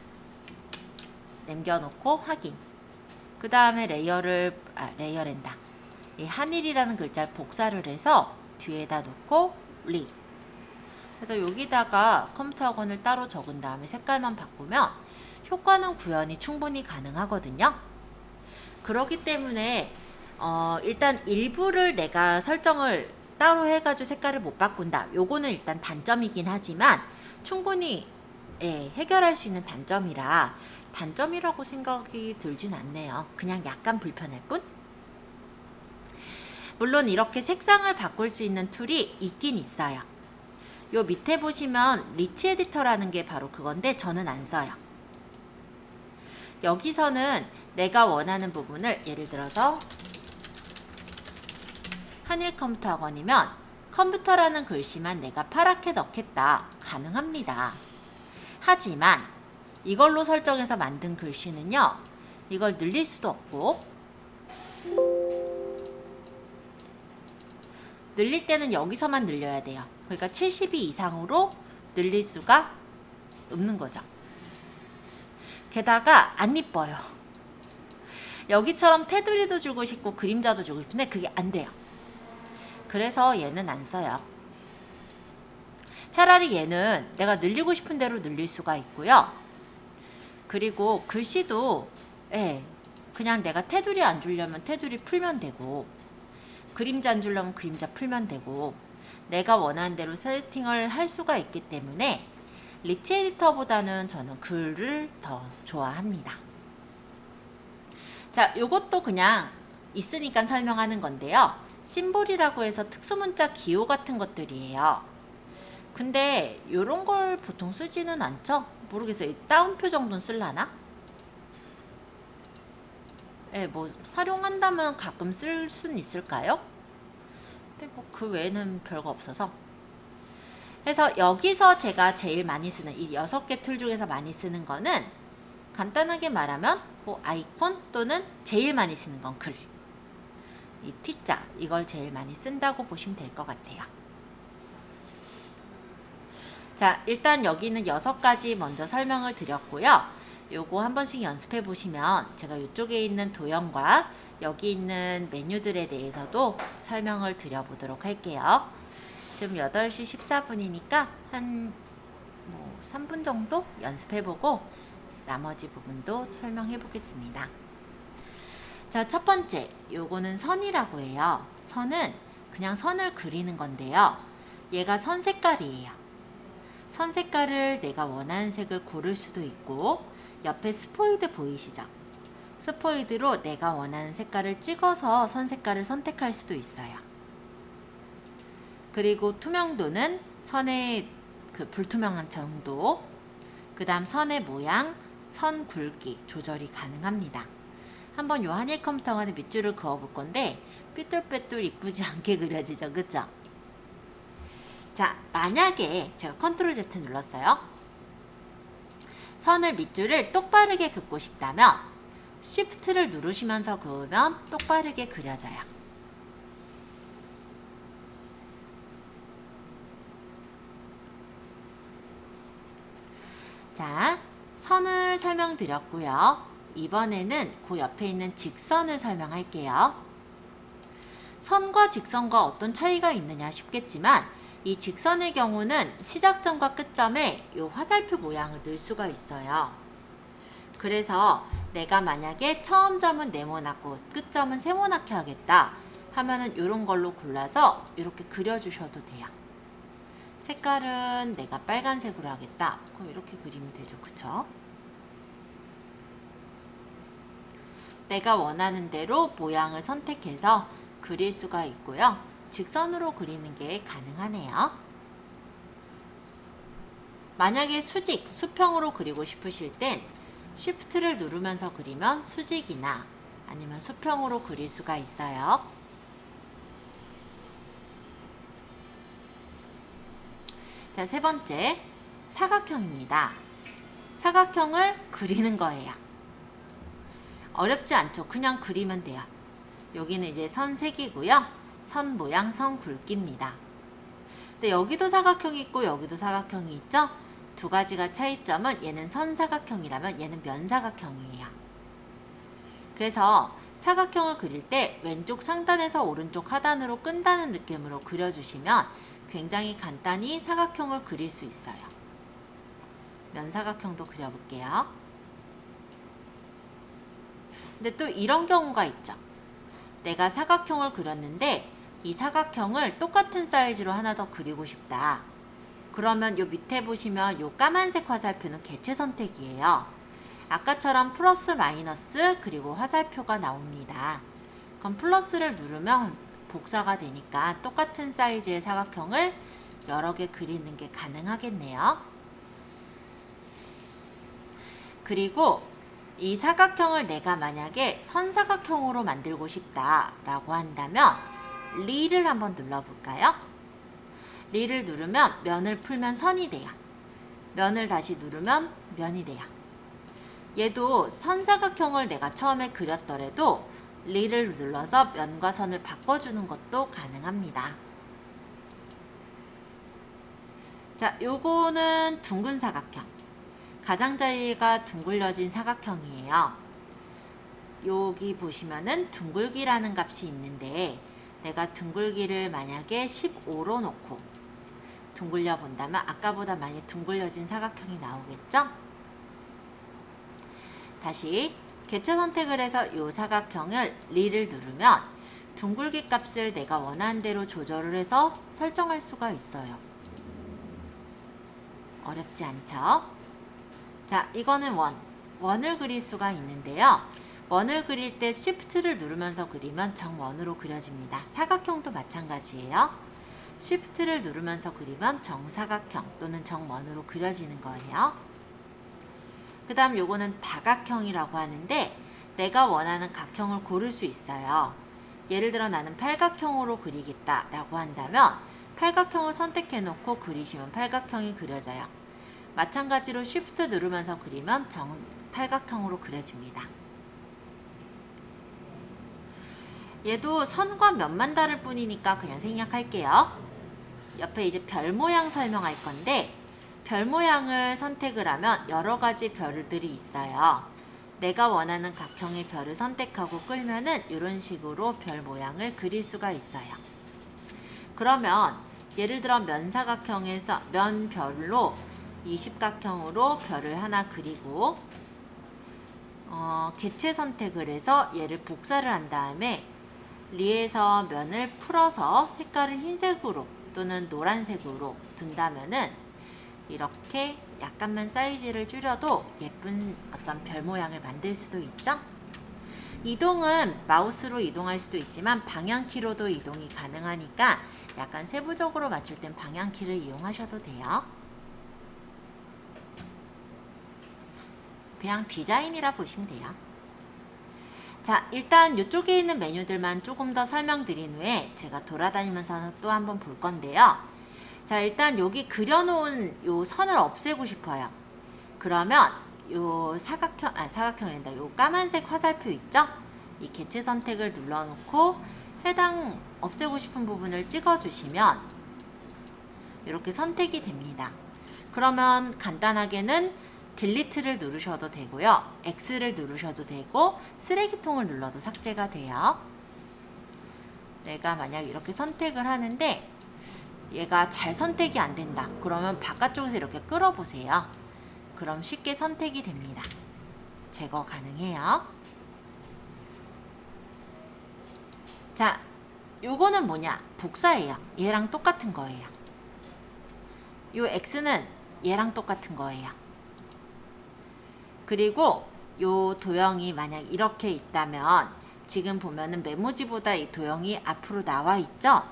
[SPEAKER 1] 남겨놓고 확인. 그 다음에 레이어랜다. 이 한일이라는 글자를 복사를 해서 뒤에다 놓고 리. 그래서 여기다가 컴퓨터 학원을 따로 적은 다음에 색깔만 바꾸면 효과는 구현이 충분히 가능하거든요. 그렇기 때문에 일단 일부를 내가 설정을 따로 해가지고 색깔을 못 바꾼다. 요거는 일단 단점이긴 하지만 충분히 해결할 수 있는 단점이라 단점이라고 생각이 들진 않네요. 그냥 약간 불편할 뿐. 물론 이렇게 색상을 바꿀 수 있는 툴이 있긴 있어요. 요 밑에 보시면 리치 에디터라는 게 바로 그건데 저는 안 써요. 여기서는 내가 원하는 부분을 예를 들어서 한일 컴퓨터 학원이면 컴퓨터라는 글씨만 내가 파랗게 넣겠다. 가능합니다. 하지만 이걸로 설정해서 만든 글씨는요. 이걸 늘릴 수도 없고, 늘릴 때는 여기서만 늘려야 돼요. 그러니까 72 이상으로 늘릴 수가 없는 거죠. 게다가 안 이뻐요. 여기처럼 테두리도 주고 싶고 그림자도 주고 싶은데 그게 안 돼요. 그래서 얘는 안 써요. 차라리 얘는 내가 늘리고 싶은 대로 늘릴 수가 있고요. 그리고 글씨도 그냥 내가 테두리 안 주려면 테두리 풀면 되고, 그림자 안 주려면 그림자 풀면 되고, 내가 원하는 대로 세팅을 할 수가 있기 때문에 리치 에디터보다는 저는 글을 더 좋아합니다. 자, 요것도 그냥 있으니까 설명하는 건데요. 심볼이라고 해서 특수문자 기호 같은 것들이에요. 근데 요런 걸 보통 쓰지는 않죠? 모르겠어요. 따옴표 정도는 쓸라나? 뭐 활용한다면 가끔 쓸 수는 있을까요? 근데 뭐 그 외에는 별거 없어서. 그래서 여기서 제가 제일 많이 쓰는 이 6개 툴 중에서 많이 쓰는 거는 간단하게 말하면 뭐 아이콘 또는 제일 많이 쓰는 건 글. 이 T자 이걸 제일 많이 쓴다고 보시면 될 것 같아요. 자, 일단 여기는 6가지 먼저 설명을 드렸고요. 요거 한 번씩 연습해 보시면 제가 이쪽에 있는 도형과 여기 있는 메뉴들에 대해서도 설명을 드려보도록 할게요. 지금 8시 14분이니까 한 3분 정도 연습해보고 나머지 부분도 설명해 보겠습니다. 자, 첫 번째, 요거는 선이라고 해요. 선은 그냥 선을 그리는 건데요. 얘가 선 색깔이에요. 선 색깔을 내가 원하는 색을 고를 수도 있고, 옆에 스포이드 보이시죠? 스포이드로 내가 원하는 색깔을 찍어서 선 색깔을 선택할 수도 있어요. 그리고 투명도는 선의 그 불투명한 정도, 그 다음 선의 모양, 선 굵기 조절이 가능합니다. 한번 요 한일 컴퓨터관에 밑줄을 그어 볼 건데 삐뚤빼뚤 이쁘지 않게 그려지죠, 그쵸? 자, 만약에 제가 컨트롤 Z 눌렀어요. 선을 밑줄을 똑바르게 긋고 싶다면 Shift를 누르시면서 그으면 똑바르게 그려져요. 자, 선을 설명드렸고요. 이번에는 그 옆에 있는 직선을 설명할게요. 선과 직선과 어떤 차이가 있느냐 싶겠지만 이 직선의 경우는 시작점과 끝점에 이 화살표 모양을 넣을 수가 있어요. 그래서 내가 만약에 처음 점은 네모나고 끝점은 세모나게 하겠다 하면은 이런 걸로 골라서 이렇게 그려주셔도 돼요. 색깔은 내가 빨간색으로 하겠다. 그럼 이렇게 그리면 되죠. 그쵸? 내가 원하는 대로 모양을 선택해서 그릴 수가 있고요. 직선으로 그리는 게 가능하네요. 만약에 수직, 수평으로 그리고 싶으실 땐 Shift를 누르면서 그리면 수직이나 아니면 수평으로 그릴 수가 있어요. 자, 세 번째, 사각형입니다. 사각형을 그리는 거예요. 어렵지 않죠? 그냥 그리면 돼요. 여기는 이제 선 색이고요. 선 모양, 선 굵기입니다. 근데 여기도 사각형이 있고 여기도 사각형이 있죠? 두 가지가 차이점은 얘는 선사각형이라면 얘는 면사각형이에요. 그래서 사각형을 그릴 때 왼쪽 상단에서 오른쪽 하단으로 끈다는 느낌으로 그려주시면 굉장히 간단히 사각형을 그릴 수 있어요. 면사각형도 그려볼게요. 근데 또 이런 경우가 있죠. 내가 사각형을 그렸는데 이 사각형을 똑같은 사이즈로 하나 더 그리고 싶다. 그러면 요 밑에 보시면 요 까만색 화살표는 개체 선택이에요. 아까처럼 플러스 마이너스 그리고 화살표가 나옵니다. 그럼 플러스를 누르면 복사가 되니까 똑같은 사이즈의 사각형을 여러 개 그리는 게 가능하겠네요. 그리고 이 사각형을 내가 만약에 선사각형으로 만들고 싶다라고 한다면 리를 한번 눌러볼까요? 리를 누르면 면을 풀면 선이 돼요. 면을 다시 누르면 면이 돼요. 얘도 선사각형을 내가 처음에 그렸더라도 리를 눌러서 면과 선을 바꿔주는 것도 가능합니다. 자, 요거는 둥근 사각형. 가장자리가 둥글려진 사각형이에요. 여기 보시면은 둥글기라는 값이 있는데 내가 둥글기를 만약에 15로 놓고 둥글려 본다면 아까보다 많이 둥글려진 사각형이 나오겠죠? 다시 개체 선택을 해서 이 사각형을 리를 누르면 둥글기 값을 내가 원하는 대로 조절을 해서 설정할 수가 있어요. 어렵지 않죠? 자, 이거는 원을 그릴 수가 있는데요. 원을 그릴 때 Shift를 누르면서 그리면 정원으로 그려집니다. 사각형도 마찬가지예요. Shift를 누르면서 그리면 정사각형 또는 정원으로 그려지는 거예요. 그 다음 요거는 다각형이라고 하는데 내가 원하는 각형을 고를 수 있어요. 예를 들어 나는 팔각형으로 그리겠다 라고 한다면 팔각형을 선택해 놓고 그리시면 팔각형이 그려져요. 마찬가지로 Shift 누르면서 그리면 팔각형으로 그려집니다. 얘도 선과 면만 다를 뿐이니까 그냥 생략할게요. 옆에 이제 별 모양 설명할 건데 별 모양을 선택을 하면 여러 가지 별들이 있어요. 내가 원하는 각형의 별을 선택하고 끌면은 이런 식으로 별 모양을 그릴 수가 있어요. 그러면 예를 들어 면사각형에서 면별로 이 십각형으로 별을 하나 그리고 개체 선택을 해서 얘를 복사를 한 다음에 리에서 면을 풀어서 색깔을 흰색으로 또는 노란색으로 둔다면은 이렇게 약간만 사이즈를 줄여도 예쁜 어떤 별 모양을 만들 수도 있죠. 이동은 마우스로 이동할 수도 있지만 방향키로도 이동이 가능하니까 약간 세부적으로 맞출 땐 방향키를 이용하셔도 돼요. 그냥 디자인이라 보시면 돼요. 자, 일단 이쪽에 있는 메뉴들만 조금 더 설명드린 후에 제가 돌아다니면서 또 한번 볼 건데요. 자, 일단 여기 그려놓은 요 선을 없애고 싶어요. 그러면 요 사각형이란다. 요 까만색 화살표 있죠? 이 개체 선택을 눌러놓고 해당 없애고 싶은 부분을 찍어주시면 이렇게 선택이 됩니다. 그러면 간단하게는 딜리트를 누르셔도 되고요. X를 누르셔도 되고 쓰레기통을 눌러도 삭제가 돼요. 내가 만약 이렇게 선택을 하는데 얘가 잘 선택이 안 된다. 그러면 바깥쪽에서 이렇게 끌어보세요. 그럼 쉽게 선택이 됩니다. 제거 가능해요. 자, 요거는 뭐냐? 복사예요. 얘랑 똑같은 거예요. 요 X는 얘랑 똑같은 거예요. 그리고 요 도형이 만약 이렇게 있다면 지금 보면은 메모지보다 이 도형이 앞으로 나와 있죠?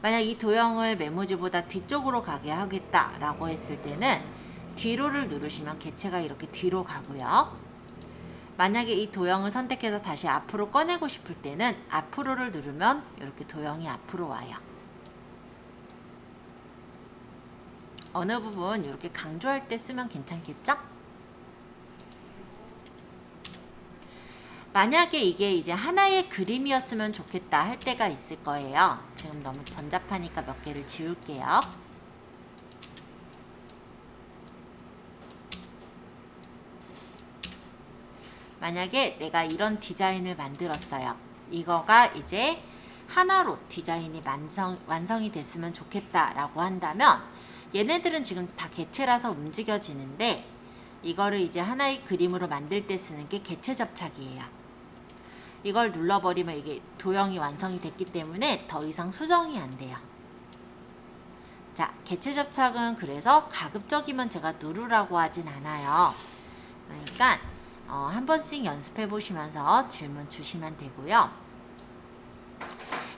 [SPEAKER 1] 만약 이 도형을 메모지보다 뒤쪽으로 가게 하겠다라고 했을 때는 뒤로를 누르시면 개체가 이렇게 뒤로 가고요. 만약에 이 도형을 선택해서 다시 앞으로 꺼내고 싶을 때는 앞으로를 누르면 이렇게 도형이 앞으로 와요. 어느 부분 이렇게 강조할 때 쓰면 괜찮겠죠? 만약에 이게 이제 하나의 그림이었으면 좋겠다 할 때가 있을 거예요. 지금 너무 번잡하니까 몇 개를 지울게요. 만약에 내가 이런 디자인을 만들었어요. 이거가 이제 하나로 디자인이 완성이 됐으면 좋겠다라고 한다면 얘네들은 지금 다 개체라서 움직여지는데 이거를 이제 하나의 그림으로 만들 때 쓰는 게 개체 접착이에요. 이걸 눌러버리면 이게 도형이 완성이 됐기 때문에 더 이상 수정이 안 돼요. 자, 개체 접착은 그래서 가급적이면 제가 누르라고 하진 않아요. 그러니까 한 번씩 연습해 보시면서 질문 주시면 되고요.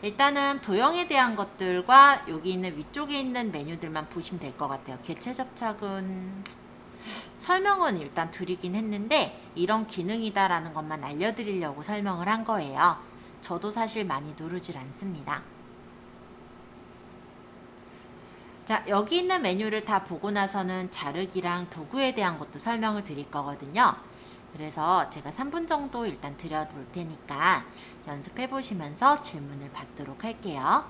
[SPEAKER 1] 일단은 도형에 대한 것들과 여기 있는 위쪽에 있는 메뉴들만 보시면 될 것 같아요. 개체 접착은 설명은 일단 드리긴 했는데 이런 기능이다 라는 것만 알려드리려고 설명을 한 거예요. 저도 사실 많이 누르질 않습니다. 자, 여기 있는 메뉴를 다 보고 나서는 자르기랑 도구에 대한 것도 설명을 드릴 거거든요. 그래서 제가 3분 정도 일단 드려볼 테니까 연습해 보시면서 질문을 받도록 할게요.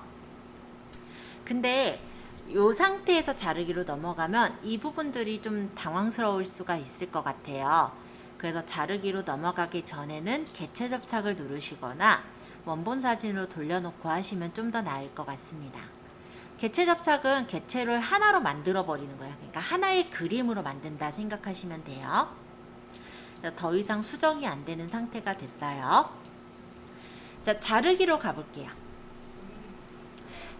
[SPEAKER 1] 근데 이 상태에서 자르기로 넘어가면 이 부분들이 좀 당황스러울 수가 있을 것 같아요. 그래서 자르기로 넘어가기 전에는 개체 접착을 누르시거나 원본 사진으로 돌려놓고 하시면 좀 더 나을 것 같습니다. 개체 접착은 개체를 하나로 만들어 버리는 거예요. 그러니까 하나의 그림으로 만든다 생각하시면 돼요. 더 이상 수정이 안 되는 상태가 됐어요. 자, 자르기로 가볼게요.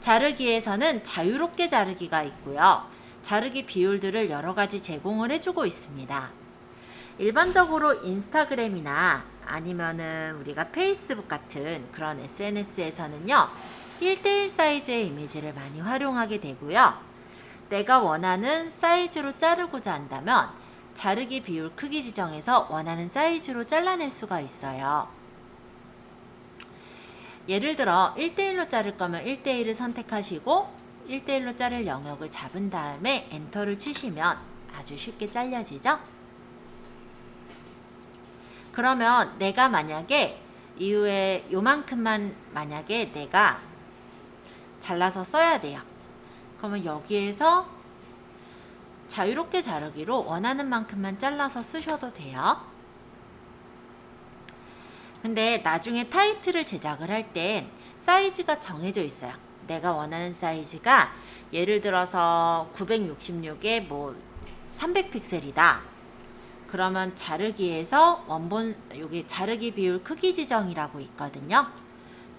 [SPEAKER 1] 자르기에서는 자유롭게 자르기가 있고요. 자르기 비율들을 여러 가지 제공을 해주고 있습니다. 일반적으로 인스타그램이나 아니면은 우리가 페이스북 같은 그런 SNS에서는요. 1대1 사이즈의 이미지를 많이 활용하게 되고요. 내가 원하는 사이즈로 자르고자 한다면 자르기 비율 크기 지정해서 원하는 사이즈로 잘라낼 수가 있어요. 예를 들어 1대1로 자를 거면 1대1을 선택하시고 1대1로 자를 영역을 잡은 다음에 엔터를 치시면 아주 쉽게 잘려지죠? 그러면 내가 만약에 이후에 요만큼만 만약에 내가 잘라서 써야 돼요. 그러면 여기에서 자유롭게 자르기로 원하는 만큼만 잘라서 쓰셔도 돼요. 근데 나중에 타이틀을 제작을 할 땐 사이즈가 정해져 있어요. 내가 원하는 사이즈가 예를 들어서 966에 뭐 300픽셀이다. 그러면 자르기에서 원본 여기 자르기 비율 크기 지정이라고 있거든요.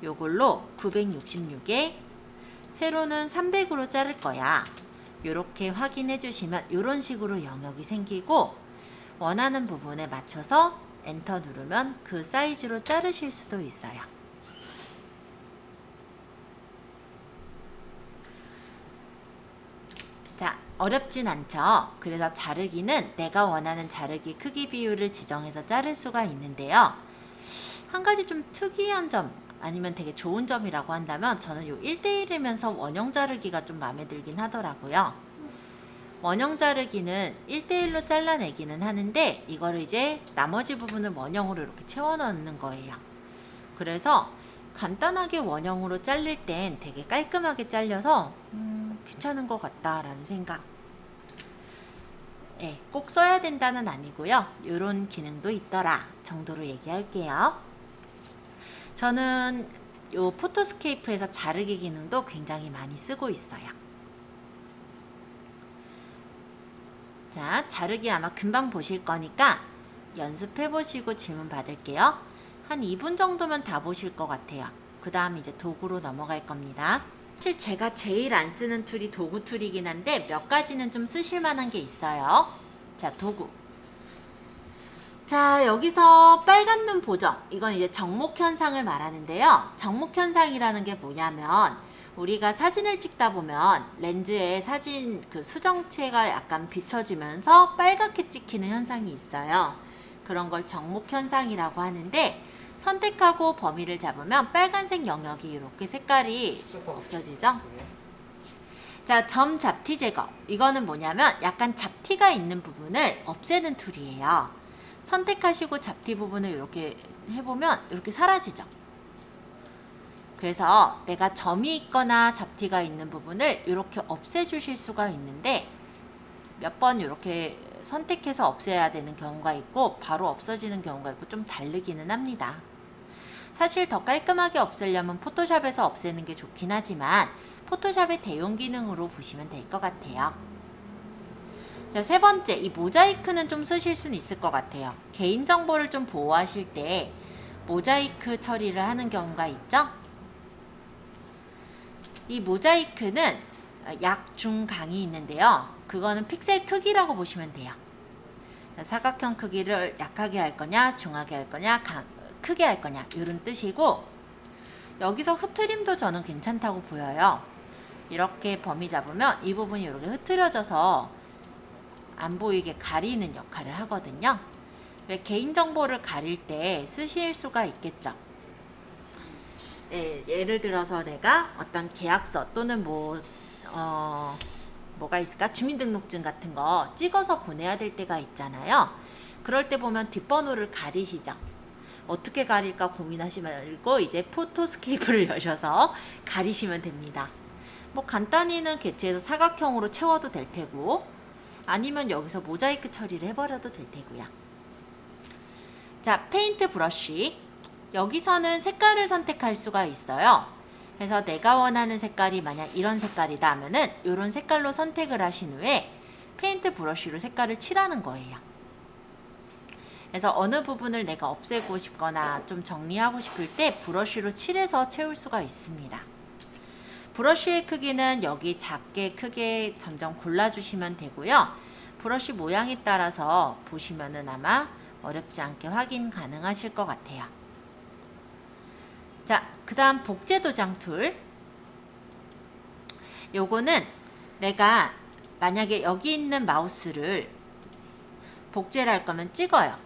[SPEAKER 1] 요걸로 966에 세로는 300으로 자를 거야. 요렇게 확인해 주시면 요런 식으로 영역이 생기고 원하는 부분에 맞춰서 엔터 누르면 그 사이즈로 자르실 수도 있어요. 자, 어렵진 않죠. 그래서 자르기는 내가 원하는 자르기 크기 비율을 지정해서 자를 수가 있는데요. 한 가지 좀 특이한 점 아니면 되게 좋은 점이라고 한다면 저는 요 1대1이면서 원형 자르기가 좀 마음에 들긴 하더라고요. 원형 자르기는 1대1로 잘라내기는 하는데 이거를 이제 나머지 부분을 원형으로 이렇게 채워 넣는 거예요. 그래서 간단하게 원형으로 잘릴 땐 되게 깔끔하게 잘려서 괜찮은 것 같다라는 생각. 네, 꼭 써야 된다는 아니고요. 이런 기능도 있더라 정도로 얘기할게요. 저는 요 포토스케이프에서 자르기 기능도 굉장히 많이 쓰고 있어요. 자, 자르기 아마 금방 보실 거니까 연습해 보시고 질문 받을게요. 한 2분 정도면 다 보실 것 같아요. 그 다음 이제 도구로 넘어갈 겁니다. 사실 제가 제일 안 쓰는 툴이 도구 툴이긴 한데 몇 가지는 좀 쓰실 만한 게 있어요. 자, 도구. 자, 여기서 빨간 눈 보정. 이건 이제 정목 현상을 말하는데요. 정목 현상이라는 게 뭐냐면 우리가 사진을 찍다 보면 렌즈에 사진 그 수정체가 약간 비춰지면서 빨갛게 찍히는 현상이 있어요. 그런 걸 정목 현상이라고 하는데 선택하고 범위를 잡으면 빨간색 영역이 이렇게 색깔이 없어지죠. 자, 점 잡티 제거. 이거는 뭐냐면 약간 잡티가 있는 부분을 없애는 툴이에요. 선택하시고 잡티 부분을 이렇게 해보면 이렇게 사라지죠. 그래서 내가 점이 있거나 잡티가 있는 부분을 이렇게 없애주실 수가 있는데 몇 번 이렇게 선택해서 없애야 되는 경우가 있고 바로 없어지는 경우가 있고 좀 다르기는 합니다. 사실 더 깔끔하게 없애려면 포토샵에서 없애는 게 좋긴 하지만 포토샵의 대용 기능으로 보시면 될 것 같아요. 자, 세 번째, 이 모자이크는 좀 쓰실 수는 있을 것 같아요. 개인정보를 좀 보호하실 때 모자이크 처리를 하는 경우가 있죠. 이 모자이크는 약, 중, 강이 있는데요. 그거는 픽셀 크기라고 보시면 돼요. 사각형 크기를 약하게 할 거냐, 중하게 할 거냐, 크게 할 거냐 이런 뜻이고 여기서 흐트림도 저는 괜찮다고 보여요. 이렇게 범위 잡으면 이 부분이 이렇게 흐트려져서 안 보이게 가리는 역할을 하거든요. 왜 개인정보를 가릴 때 쓰실 수가 있겠죠. 예를 들어서 내가 어떤 계약서 또는 뭐가 있을까? 주민등록증 같은 거 찍어서 보내야 될 때가 있잖아요. 그럴 때 보면 뒷번호를 가리시죠. 어떻게 가릴까 고민하지 말고 이제 포토스케이프를 여셔서 가리시면 됩니다. 뭐 간단히는 개체해서 사각형으로 채워도 될 테고 아니면 여기서 모자이크 처리를 해버려도 될 테고요. 자, 페인트 브러쉬. 여기서는 색깔을 선택할 수가 있어요. 그래서 내가 원하는 색깔이 만약 이런 색깔이다 하면은 이런 색깔로 선택을 하신 후에 페인트 브러쉬로 색깔을 칠하는 거예요. 그래서 어느 부분을 내가 없애고 싶거나 좀 정리하고 싶을 때 브러쉬로 칠해서 채울 수가 있습니다. 브러쉬의 크기는 여기 작게 크게 점점 골라주시면 되고요. 브러쉬 모양에 따라서 보시면은 아마 어렵지 않게 확인 가능하실 것 같아요. 자, 그 다음 복제 도장 툴. 요거는 내가 만약에 여기 있는 마우스를 복제를 할 거면 찍어요.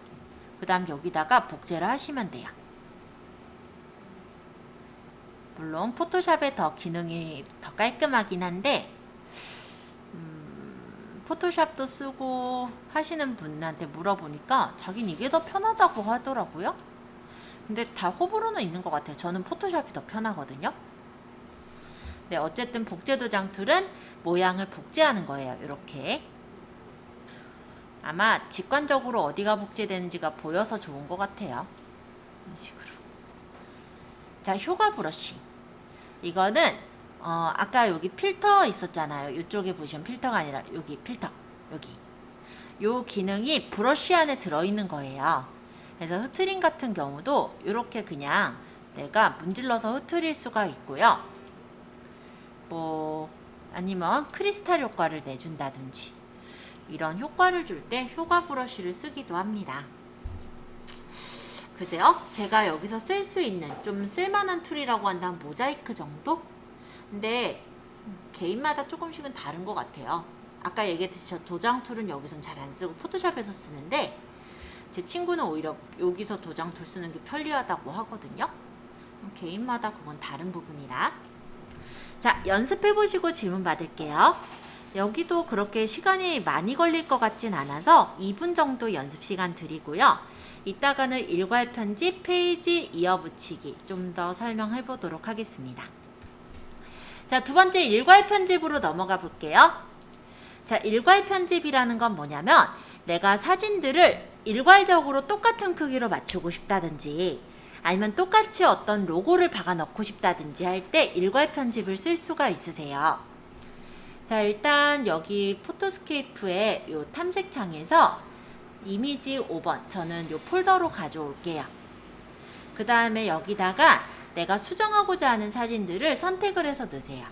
[SPEAKER 1] 그 다음 여기다가 복제를 하시면 돼요. 물론 포토샵에 더 기능이 더 깔끔하긴 한데 포토샵도 쓰고 하시는 분한테 물어보니까 자긴 이게 더 편하다고 하더라고요. 근데 다 호불호는 있는 것 같아요. 저는 포토샵이 더 편하거든요. 네, 어쨌든 복제 도장 툴은 모양을 복제하는 거예요. 이렇게 아마 직관적으로 어디가 복제되는지가 보여서 좋은 것 같아요. 이런 식으로. 자, 효과 브러쉬. 이거는 아까 여기 필터 있었잖아요. 이쪽에 보시면 필터가 아니라 여기 필터, 여기. 요 기능이 브러쉬 안에 들어있는 거예요. 그래서 흐트림 같은 경우도 이렇게 그냥 내가 문질러서 흐트릴 수가 있고요. 뭐 아니면 크리스탈 효과를 내준다든지 이런 효과를 줄 때 효과 브러쉬를 쓰기도 합니다. 그제요? 제가 여기서 쓸 수 있는 좀 쓸만한 툴이라고 한다면 모자이크 정도? 근데 개인마다 조금씩은 다른 것 같아요. 아까 얘기했듯이 저 도장 툴은 여기선 잘 안 쓰고 포토샵에서 쓰는데 제 친구는 오히려 여기서 도장 툴 쓰는 게 편리하다고 하거든요. 개인마다 그건 다른 부분이라. 자, 연습해 보시고 질문 받을게요. 여기도 그렇게 시간이 많이 걸릴 것 같진 않아서 2분 정도 연습 시간 드리고요. 이따가는 일괄 편집, 페이지 이어붙이기 좀 더 설명해 보도록 하겠습니다. 자, 두 번째 일괄 편집으로 넘어가 볼게요. 자, 일괄 편집이라는 건 뭐냐면 내가 사진들을 일괄적으로 똑같은 크기로 맞추고 싶다든지 아니면 똑같이 어떤 로고를 박아 넣고 싶다든지 할 때 일괄 편집을 쓸 수가 있으세요. 자, 일단 여기 포토스케이프의 요 탐색창에서 이미지 5번 저는 요 폴더로 가져올게요. 그 다음에 여기다가 내가 수정하고자 하는 사진들을 선택을 해서 넣으세요.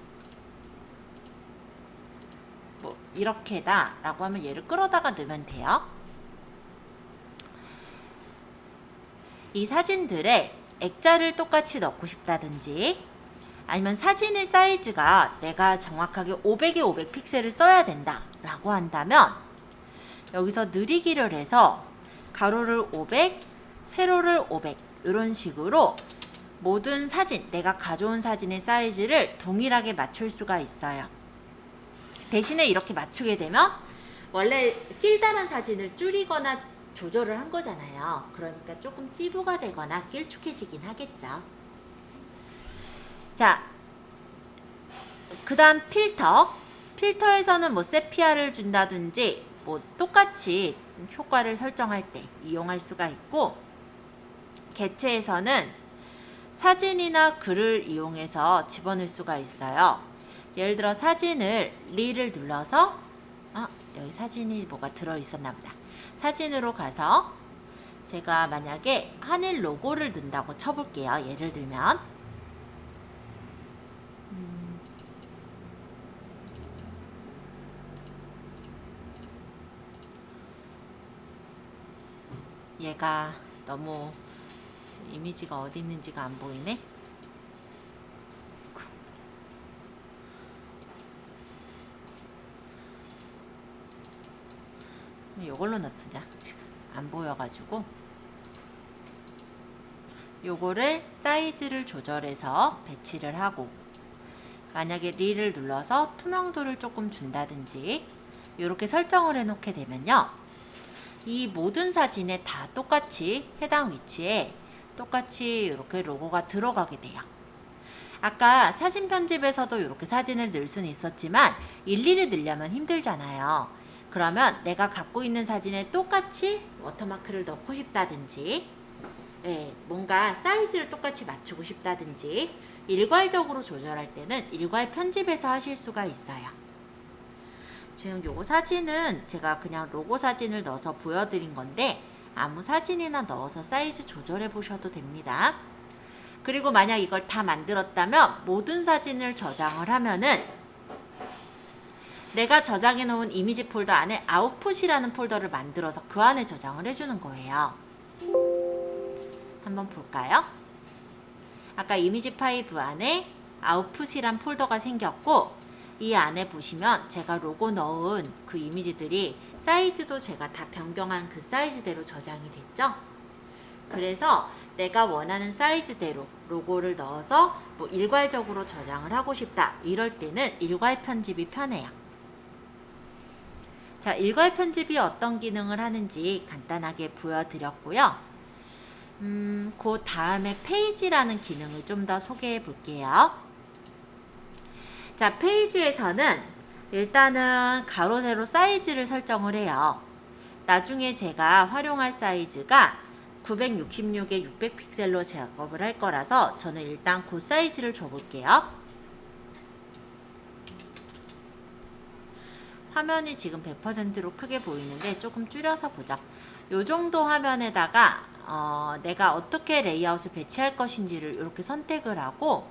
[SPEAKER 1] 뭐 이렇게다 라고 하면 얘를 끌어다가 넣으면 돼요. 이 사진들에 액자를 똑같이 넣고 싶다든지 아니면 사진의 사이즈가 내가 정확하게 500에 500 픽셀을 써야 된다 라고 한다면 여기서 느리기를 해서 가로를 500, 세로를 500 이런 식으로 모든 사진, 내가 가져온 사진의 사이즈를 동일하게 맞출 수가 있어요. 대신에 이렇게 맞추게 되면 원래 길다란 사진을 줄이거나 조절을 한 거잖아요. 그러니까 조금 찌부가 되거나 길쭉해지긴 하겠죠. 자, 그 다음 필터. 필터에서는 뭐 세피아를 준다든지 뭐 똑같이 효과를 설정할 때 이용할 수가 있고, 개체에서는 사진이나 글을 이용해서 집어넣을 수가 있어요. 예를 들어 사진을 리를 눌러서 여기 사진이 뭐가 들어있었나 보다. 사진으로 가서 제가 만약에 한일 로고를 넣는다고 쳐볼게요. 예를 들면 얘가 너무 이미지가 어디 있는지가 안 보이네. 요걸로 넣자. 지금 안 보여가지고 요거를 사이즈를 조절해서 배치를 하고, 만약에 리를 눌러서 투명도를 조금 준다든지 이렇게 설정을 해 놓게 되면요, 이 모든 사진에 다 똑같이 해당 위치에 똑같이 이렇게 로고가 들어가게 돼요. 아까 사진 편집에서도 이렇게 사진을 넣을 수는 있었지만 일일이 넣으려면 힘들잖아요. 그러면 내가 갖고 있는 사진에 똑같이 워터마크를 넣고 싶다든지, 뭔가 사이즈를 똑같이 맞추고 싶다든지 일괄적으로 조절할 때는 일괄 편집에서 하실 수가 있어요. 지금 요거 사진은 제가 그냥 로고 사진을 넣어서 보여드린 건데 아무 사진이나 넣어서 사이즈 조절해 보셔도 됩니다. 그리고 만약 이걸 다 만들었다면 모든 사진을 저장을 하면은 내가 저장해 놓은 이미지 폴더 안에 아웃풋이라는 폴더를 만들어서 그 안에 저장을 해주는 거예요. 한번 볼까요? 아까 이미지 5 안에 아웃풋이란 폴더가 생겼고, 이 안에 보시면 제가 로고 넣은 그 이미지들이 사이즈도 제가 다 변경한 그 사이즈대로 저장이 됐죠. 그래서 내가 원하는 사이즈대로 로고를 넣어서 뭐 일괄적으로 저장을 하고 싶다 이럴 때는 일괄 편집이 편해요. 자, 일괄 편집이 어떤 기능을 하는지 간단하게 보여드렸고요. 그 다음에 페이지라는 기능을 좀 더 소개해 볼게요. 자, 페이지에서는 일단은 가로 세로 사이즈를 설정을 해요. 나중에 제가 활용할 사이즈가 966에 600픽셀로 작업을 할 거라서 저는 일단 그 사이즈를 줘볼게요. 화면이 지금 100%로 크게 보이는데 조금 줄여서 보죠. 요 정도 화면에다가 내가 어떻게 레이아웃을 배치할 것인지를 이렇게 선택을 하고,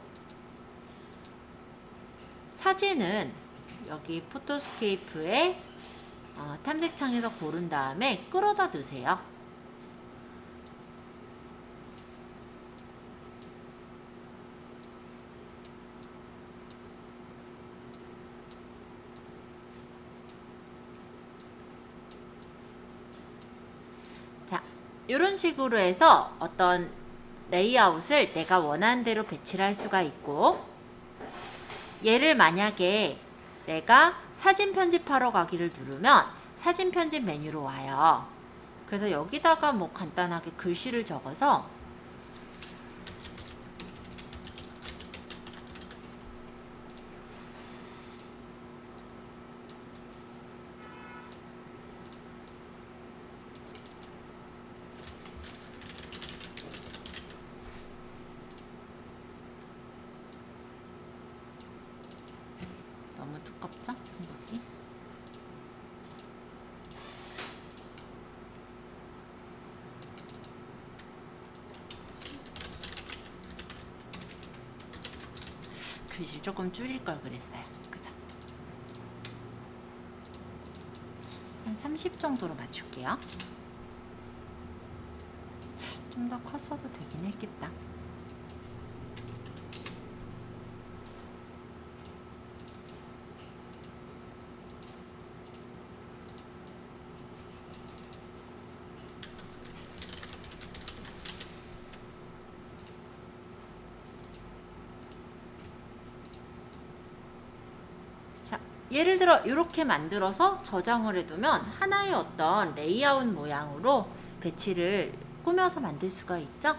[SPEAKER 1] 사진은 여기 포토스케이프에 탐색창에서 고른 다음에 끌어다 두세요. 자, 이런 식으로 해서 어떤 레이아웃을 내가 원하는 대로 배치를 할 수가 있고, 얘를 만약에 내가 사진 편집하러 가기를 누르면 사진 편집 메뉴로 와요. 그래서 여기다가 뭐 간단하게 글씨를 적어서 너무 두껍죠? 여기. 글씨 조금 줄일 걸 그랬어요. 그죠? 한 30 정도로 맞출게요. 좀 더 컸어도 되긴 했겠다. 자, 예를 들어 이렇게 만들어서 저장을 해두면 하나의 어떤 레이아웃 모양으로 배치를 꾸며서 만들 수가 있죠.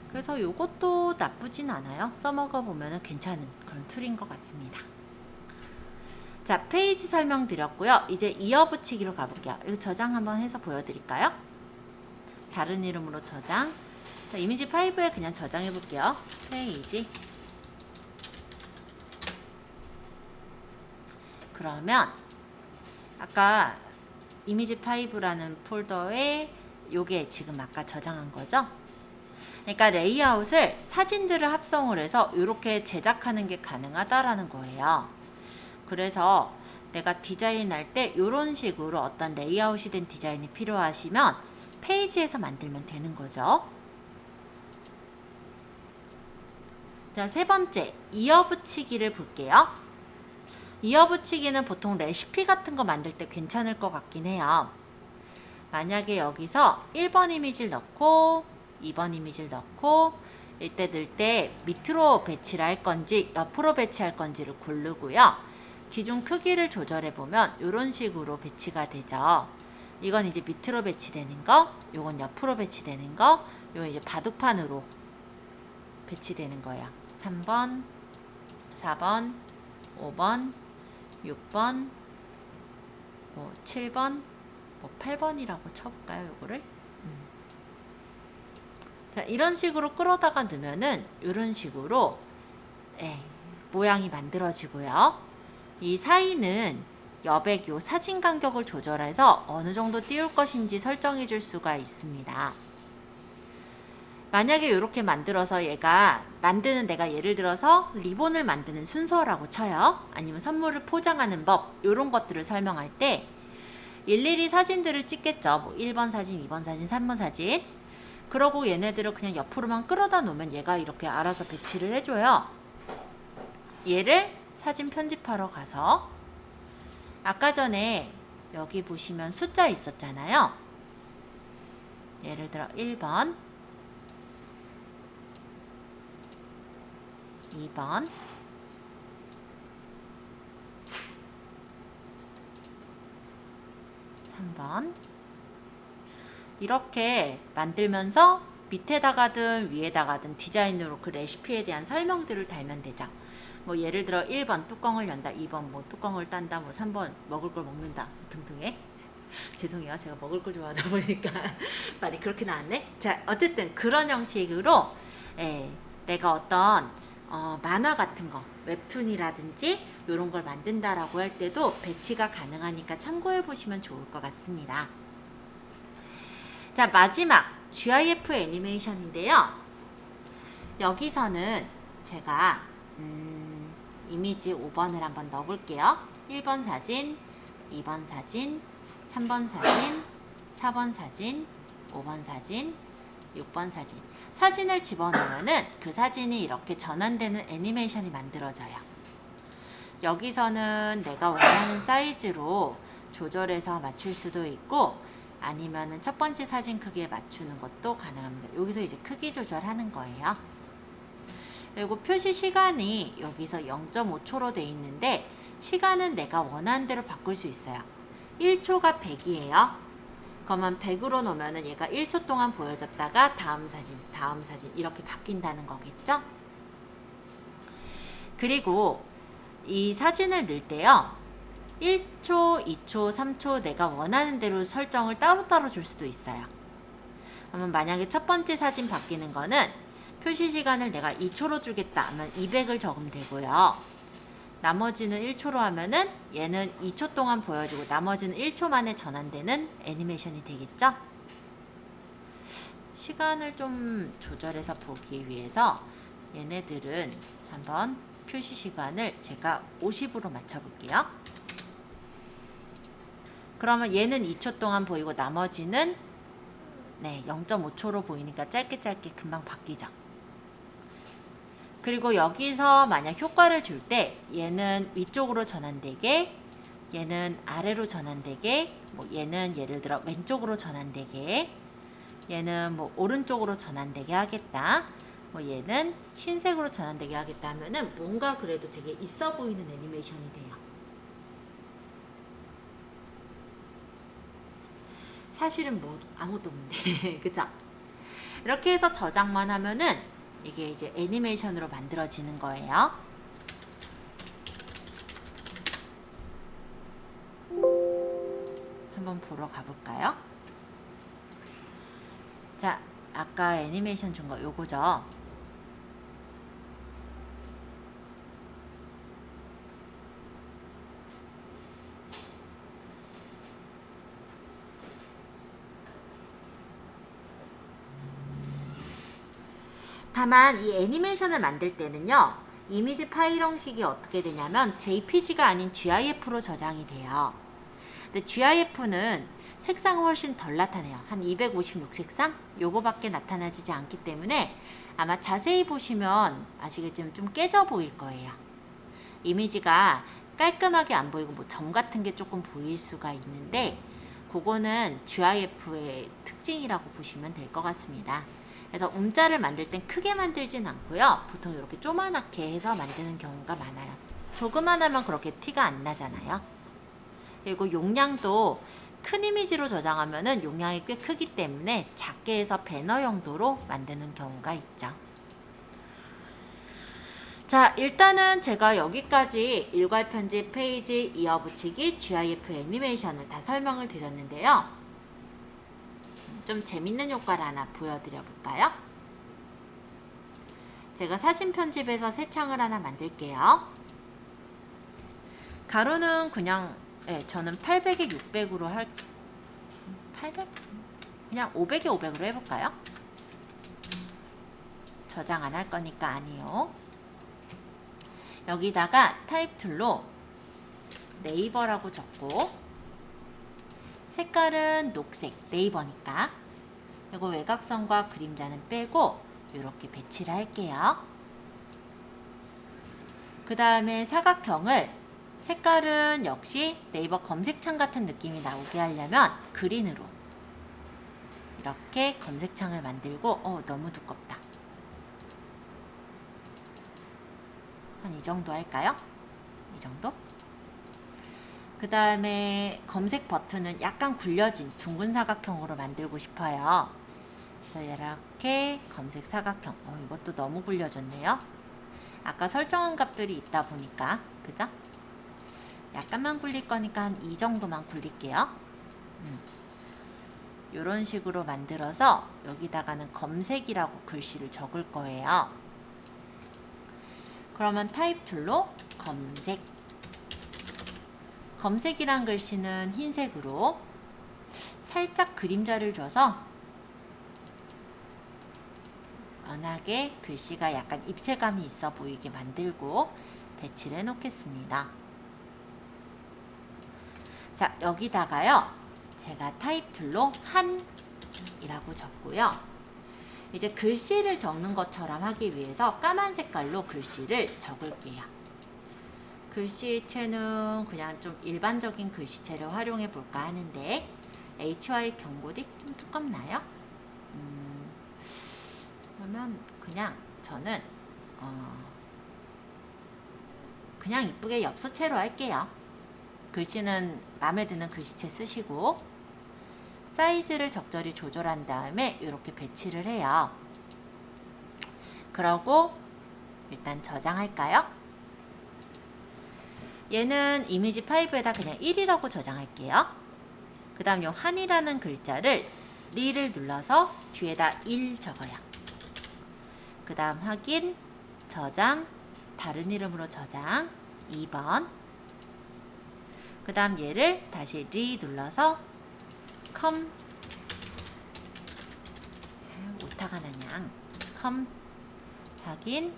[SPEAKER 1] 그래서 이것도 나쁘진 않아요. 써먹어 보면 괜찮은 그런 툴인 것 같습니다. 자, 페이지 설명 드렸고요. 이제 이어붙이기로 가볼게요. 이거 저장 한번 해서 보여드릴까요? 다른 이름으로 저장. 자, 이미지 5에 그냥 저장해 볼게요. 페이지. 그러면 아까 이미지 5라는 폴더에 요게 지금 아까 저장한 거죠. 그러니까 레이아웃을 사진들을 합성을 해서 이렇게 제작하는 게 가능하다라는 거예요. 그래서 내가 디자인할 때 이런 식으로 어떤 레이아웃이 된 디자인이 필요하시면 페이지에서 만들면 되는 거죠. 자, 세 번째, 이어붙이기를 볼게요. 이어붙이기는 보통 레시피 같은 거 만들 때 괜찮을 것 같긴 해요. 만약에 여기서 1번 이미지를 넣고 2번 이미지를 넣고 이때 넣을 때 밑으로 배치를 할 건지 옆으로 배치할 건지를 고르고요. 기준 크기를 조절해 보면 이런 식으로 배치가 되죠. 이건 이제 밑으로 배치되는 거, 요건 옆으로 배치되는 거, 요건 이제 바둑판으로 배치되는 거예요. 3번, 4번, 5번, 6번, 뭐 7번, 뭐 8번이라고 쳐볼까요, 요거를? 자, 이런 식으로 끌어다가 넣으면은 이런 식으로 모양이 만들어지고요. 이 사이는 여백 요 사진 간격을 조절해서 어느 정도 띄울 것인지 설정해 줄 수가 있습니다. 만약에 이렇게 만들어서 얘가 만드는 내가 예를 들어서 리본을 만드는 순서라고 쳐요. 아니면 선물을 포장하는 법, 이런 것들을 설명할 때 일일이 사진들을 찍겠죠. 뭐 1번 사진, 2번 사진, 3번 사진. 그러고 얘네들을 그냥 옆으로만 끌어다 놓으면 얘가 이렇게 알아서 배치를 해줘요. 얘를 사진 편집하러 가서 아까 전에 여기 보시면 숫자 있었잖아요. 예를 들어 1번, 2번, 3번 이렇게 만들면서 밑에다가든 위에다가든 디자인으로 그 레시피에 대한 설명들을 달면 되죠. 뭐 예를 들어 1번 뚜껑을 연다, 2번 뭐 뚜껑을 딴다, 뭐 3번 먹을 걸 먹는다 등등의 죄송해요. 제가 먹을 걸 좋아하다 보니까 말이 그렇게 나왔네. 자, 어쨌든 그런 형식으로 내가 어떤 만화 같은 거, 웹툰이라든지 이런 걸 만든다라고 할 때도 배치가 가능하니까 참고해 보시면 좋을 것 같습니다. 자, 마지막 GIF 애니메이션인데요. 여기서는 제가 이미지 5번을 한번 넣어볼게요. 1번 사진, 2번 사진, 3번 사진, 4번 사진, 5번 사진, 6번 사진. 사진을 집어넣으면은 그 사진이 이렇게 전환되는 애니메이션이 만들어져요. 여기서는 내가 원하는 사이즈로 조절해서 맞출 수도 있고, 아니면은 첫 번째 사진 크기에 맞추는 것도 가능합니다. 여기서 이제 크기 조절하는 거예요. 그리고 표시 시간이 여기서 0.5초로 돼 있는데, 시간은 내가 원하는 대로 바꿀 수 있어요. 1초가 100이에요. 그러면 100으로 놓으면은 얘가 1초 동안 보여졌다가 다음 사진 이렇게 바뀐다는 거겠죠? 그리고 이 사진을 넣을 때요. 1초, 2초, 3초 내가 원하는 대로 설정을 따로따로 줄 수도 있어요. 그러면 만약에 첫 번째 사진 바뀌는 거는 표시 시간을 내가 2초로 주겠다 하면 200을 적으면 되고요. 나머지는 1초로 하면은 얘는 2초 동안 보여주고 나머지는 1초 만에 전환되는 애니메이션이 되겠죠? 시간을 좀 조절해서 보기 위해서 얘네들은 한번 표시 시간을 제가 50으로 맞춰 볼게요. 그러면 얘는 2초 동안 보이고 나머지는 0.5초로 보이니까 짧게 금방 바뀌죠. 그리고 여기서 만약 효과를 줄 때 얘는 위쪽으로 전환되게, 얘는 아래로 전환되게, 뭐 얘는 예를 들어 왼쪽으로 전환되게, 얘는 뭐 오른쪽으로 전환되게 하겠다, 뭐 얘는 흰색으로 전환되게 하겠다 하면은 뭔가 그래도 되게 있어 보이는 애니메이션이 돼요. 사실은 뭐 아무것도 없는데 그쵸? 이렇게 해서 저장만 하면은 이게 이제 애니메이션으로 만들어지는 거예요. 한번 보러 가볼까요? 자, 아까 애니메이션 준 거 요거죠. 다만 이 애니메이션을 만들 때는요, 이미지 파일 형식이 어떻게 되냐면 JPG가 아닌 GIF로 저장이 돼요. 근데 GIF는 색상을 훨씬 덜 나타내요. 한 256색상? 요거밖에 나타나지 않기 때문에 아마 자세히 보시면 아시겠지만 좀 깨져 보일 거예요. 이미지가 깔끔하게 안 보이고 뭐 점 같은 게 조금 보일 수가 있는데 그거는 GIF의 특징이라고 보시면 될 것 같습니다. 그래서 움자를 만들 땐 크게 만들진 않고요. 보통 이렇게 조그맣게 해서 만드는 경우가 많아요. 조그만하면 그렇게 티가 안 나잖아요. 그리고 용량도 큰 이미지로 저장하면은 용량이 꽤 크기 때문에 작게 해서 배너 용도로 만드는 경우가 있죠. 자, 일단은 제가 여기까지 일괄 편집, 페이지, 이어붙이기, GIF 애니메이션을 다 설명을 드렸는데요. 좀 재밌는 효과를 하나 보여드려 볼까요? 제가 사진 편집에서 새 창을 하나 만들게요. 가로는 그냥 저는 800에 600으로 800? 그냥 500에 500으로 해볼까요? 저장 안 할 거니까 아니요. 여기다가 타입 툴로 네이버라고 적고 색깔은 녹색, 네이버니까. 이거 외곽선과 그림자는 빼고 이렇게 배치를 할게요. 그 다음에 사각형을 색깔은 역시 네이버 검색창 같은 느낌이 나오게 하려면 그린으로 이렇게 검색창을 만들고 너무 두껍다. 한 이 정도 할까요? 이 정도? 그 다음에 검색 버튼은 약간 굴려진 둥근 사각형으로 만들고 싶어요. 그래서 이렇게 검색 사각형. 이것도 너무 굴려졌네요. 아까 설정한 값들이 있다 보니까, 그죠? 약간만 굴릴 거니까 한 이 정도만 굴릴게요. 이런 식으로 만들어서 여기다가는 검색이라고 글씨를 적을 거예요. 그러면 타입 툴로 검색. 검색이란 글씨는 흰색으로 살짝 그림자를 줘서 연하게 글씨가 약간 입체감이 있어 보이게 만들고 배치를 해 놓겠습니다. 자, 여기다가요, 제가 타입 툴로 한이라고 적고요. 이제 글씨를 적는 것처럼 하기 위해서 까만 색깔로 글씨를 적을게요. 글씨체는 그냥 좀 일반적인 글씨체를 활용해 볼까 하는데, HY 경고딕 좀 두껍나요? 그러면 그냥 저는 그냥 이쁘게 엽서체로 할게요. 글씨는 마음에 드는 글씨체 쓰시고 사이즈를 적절히 조절한 다음에 이렇게 배치를 해요. 그러고 일단 저장할까요? 얘는 이미지 5에다 그냥 1이라고 저장할게요. 그 다음 요 한이라는 글자를 리를 눌러서 뒤에다 1 적어요. 그 다음 확인, 저장, 다른 이름으로 저장 2번. 그 다음 얘를 다시 리 눌러서 컴, 오타가 나냥 컴 확인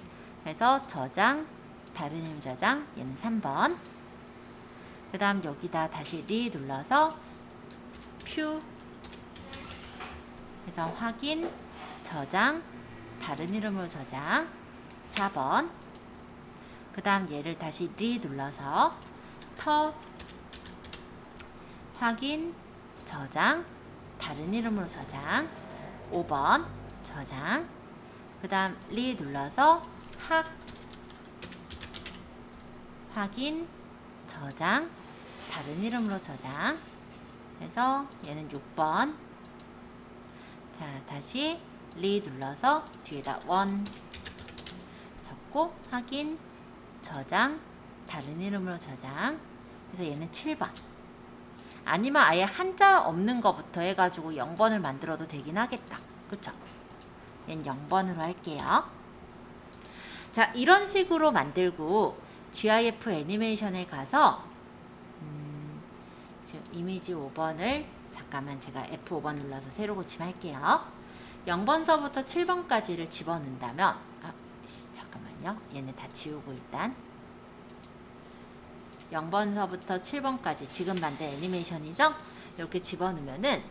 [SPEAKER 1] 해서 저장, 다른 이름 저장, 얘는 3번. 그 다음 여기다 다시 리 눌러서 퓨 해서 확인, 저장, 다른 이름으로 저장 4번. 그 다음 얘를 다시 리 눌러서 터 확인, 저장, 다른 이름으로 저장 5번 저장. 그 다음 리 눌러서 학 확인, 저장, 다른 이름으로 저장 해서 얘는 6번. 자, 다시 리 눌러서 뒤에다 원 적고 확인, 저장, 다른 이름으로 저장 그래서 얘는 7번. 아니면 아예 한자 없는 거부터 해가지고 0번을 만들어도 되긴 하겠다. 그쵸? 얘는 0번으로 할게요. 자, 이런 식으로 만들고 GIF 애니메이션에 가서 지금 이미지 5번을 잠깐만 제가 F5번 눌러서 새로 고침할게요. 0번서부터 7번까지를 집어넣는다면 잠깐만요. 얘네 다 지우고 일단 0번서부터 7번까지 지금 만든 애니메이션이죠? 이렇게 집어넣으면은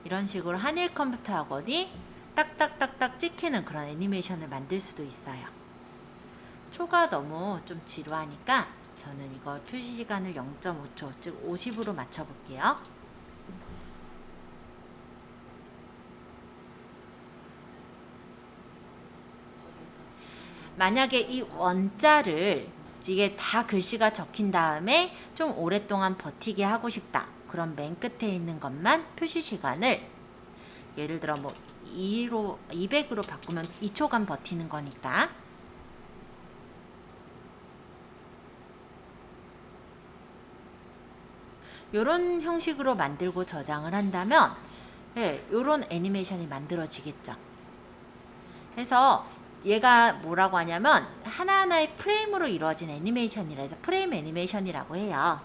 [SPEAKER 1] 이런 식으로 한일 컴퓨터 학원이 딱딱딱딱 찍히는 그런 애니메이션을 만들 수도 있어요. 초가 너무 좀 지루하니까 저는 이걸 표시 시간을 0.5초, 즉 50으로 맞춰볼게요. 만약에 이 원자를 이게 다 글씨가 적힌 다음에 좀 오랫동안 버티게 하고 싶다. 그럼 맨 끝에 있는 것만 표시 시간을 예를 들어 뭐 200으로 바꾸면 2초간 버티는 거니까 요런 형식으로 만들고 저장을 한다면 요런 애니메이션이 만들어지겠죠. 그래서 얘가 뭐라고 하냐면 하나하나의 프레임으로 이루어진 애니메이션이라 해서 프레임 애니메이션이라고 해요.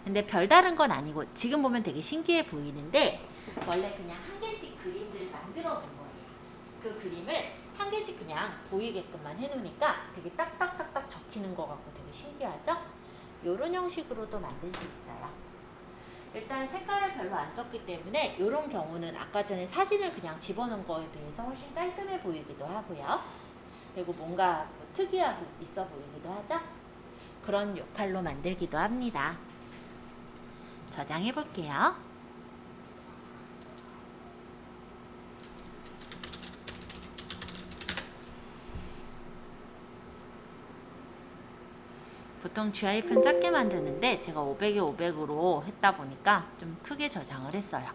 [SPEAKER 1] 근데 별다른 건 아니고 지금 보면 되게 신기해 보이는데 원래 그냥 한 개씩 그림들을 만들어 놓은 거예요. 그 그림을 한 개씩 그냥 보이게끔만 해놓으니까 되게 딱딱딱딱 적히는 것 같고 되게 신기하죠? 요런 형식으로도 만들 수 있어요. 일단 색깔을 별로 안 썼기 때문에 이런 경우는 아까 전에 사진을 그냥 집어넣은 거에 비해서 훨씬 깔끔해 보이기도 하고요. 그리고 뭔가 뭐 특이하고 있어 보이기도 하죠? 그런 역할로 만들기도 합니다. 저장해 볼게요. 보통 GIF는 작게 만드는데 제가 500에 500으로 했다 보니까 좀 크게 저장을 했어요.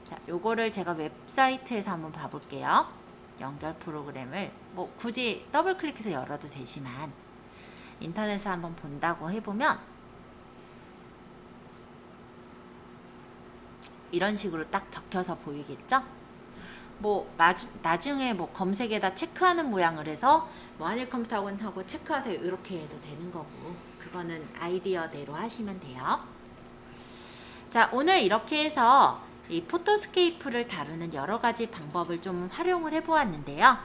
[SPEAKER 1] 자, 요거를 제가 웹사이트에서 한번 봐볼게요. 연결 프로그램을 뭐 굳이 더블 클릭해서 열어도 되지만 인터넷에 한번 본다고 해보면 이런 식으로 딱 적혀서 보이겠죠? 뭐 나중에 뭐 검색에다 체크하는 모양을 해서 뭐 한일 컴퓨터 학원하고 체크하세요 이렇게 해도 되는 거고, 그거는 아이디어대로 하시면 돼요. 자, 오늘 이렇게 해서 이 포토스케이프를 다루는 여러 가지 방법을 좀 활용을 해보았는데요.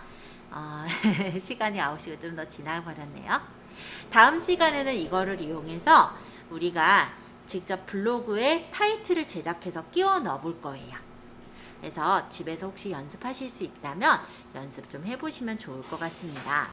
[SPEAKER 1] 시간이 9시가 좀 더 지나버렸네요. 다음 시간에는 이거를 이용해서 우리가 직접 블로그에 타이틀을 제작해서 끼워 넣어 볼 거예요. 그래서 집에서 혹시 연습하실 수 있다면 연습 좀 해보시면 좋을 것 같습니다.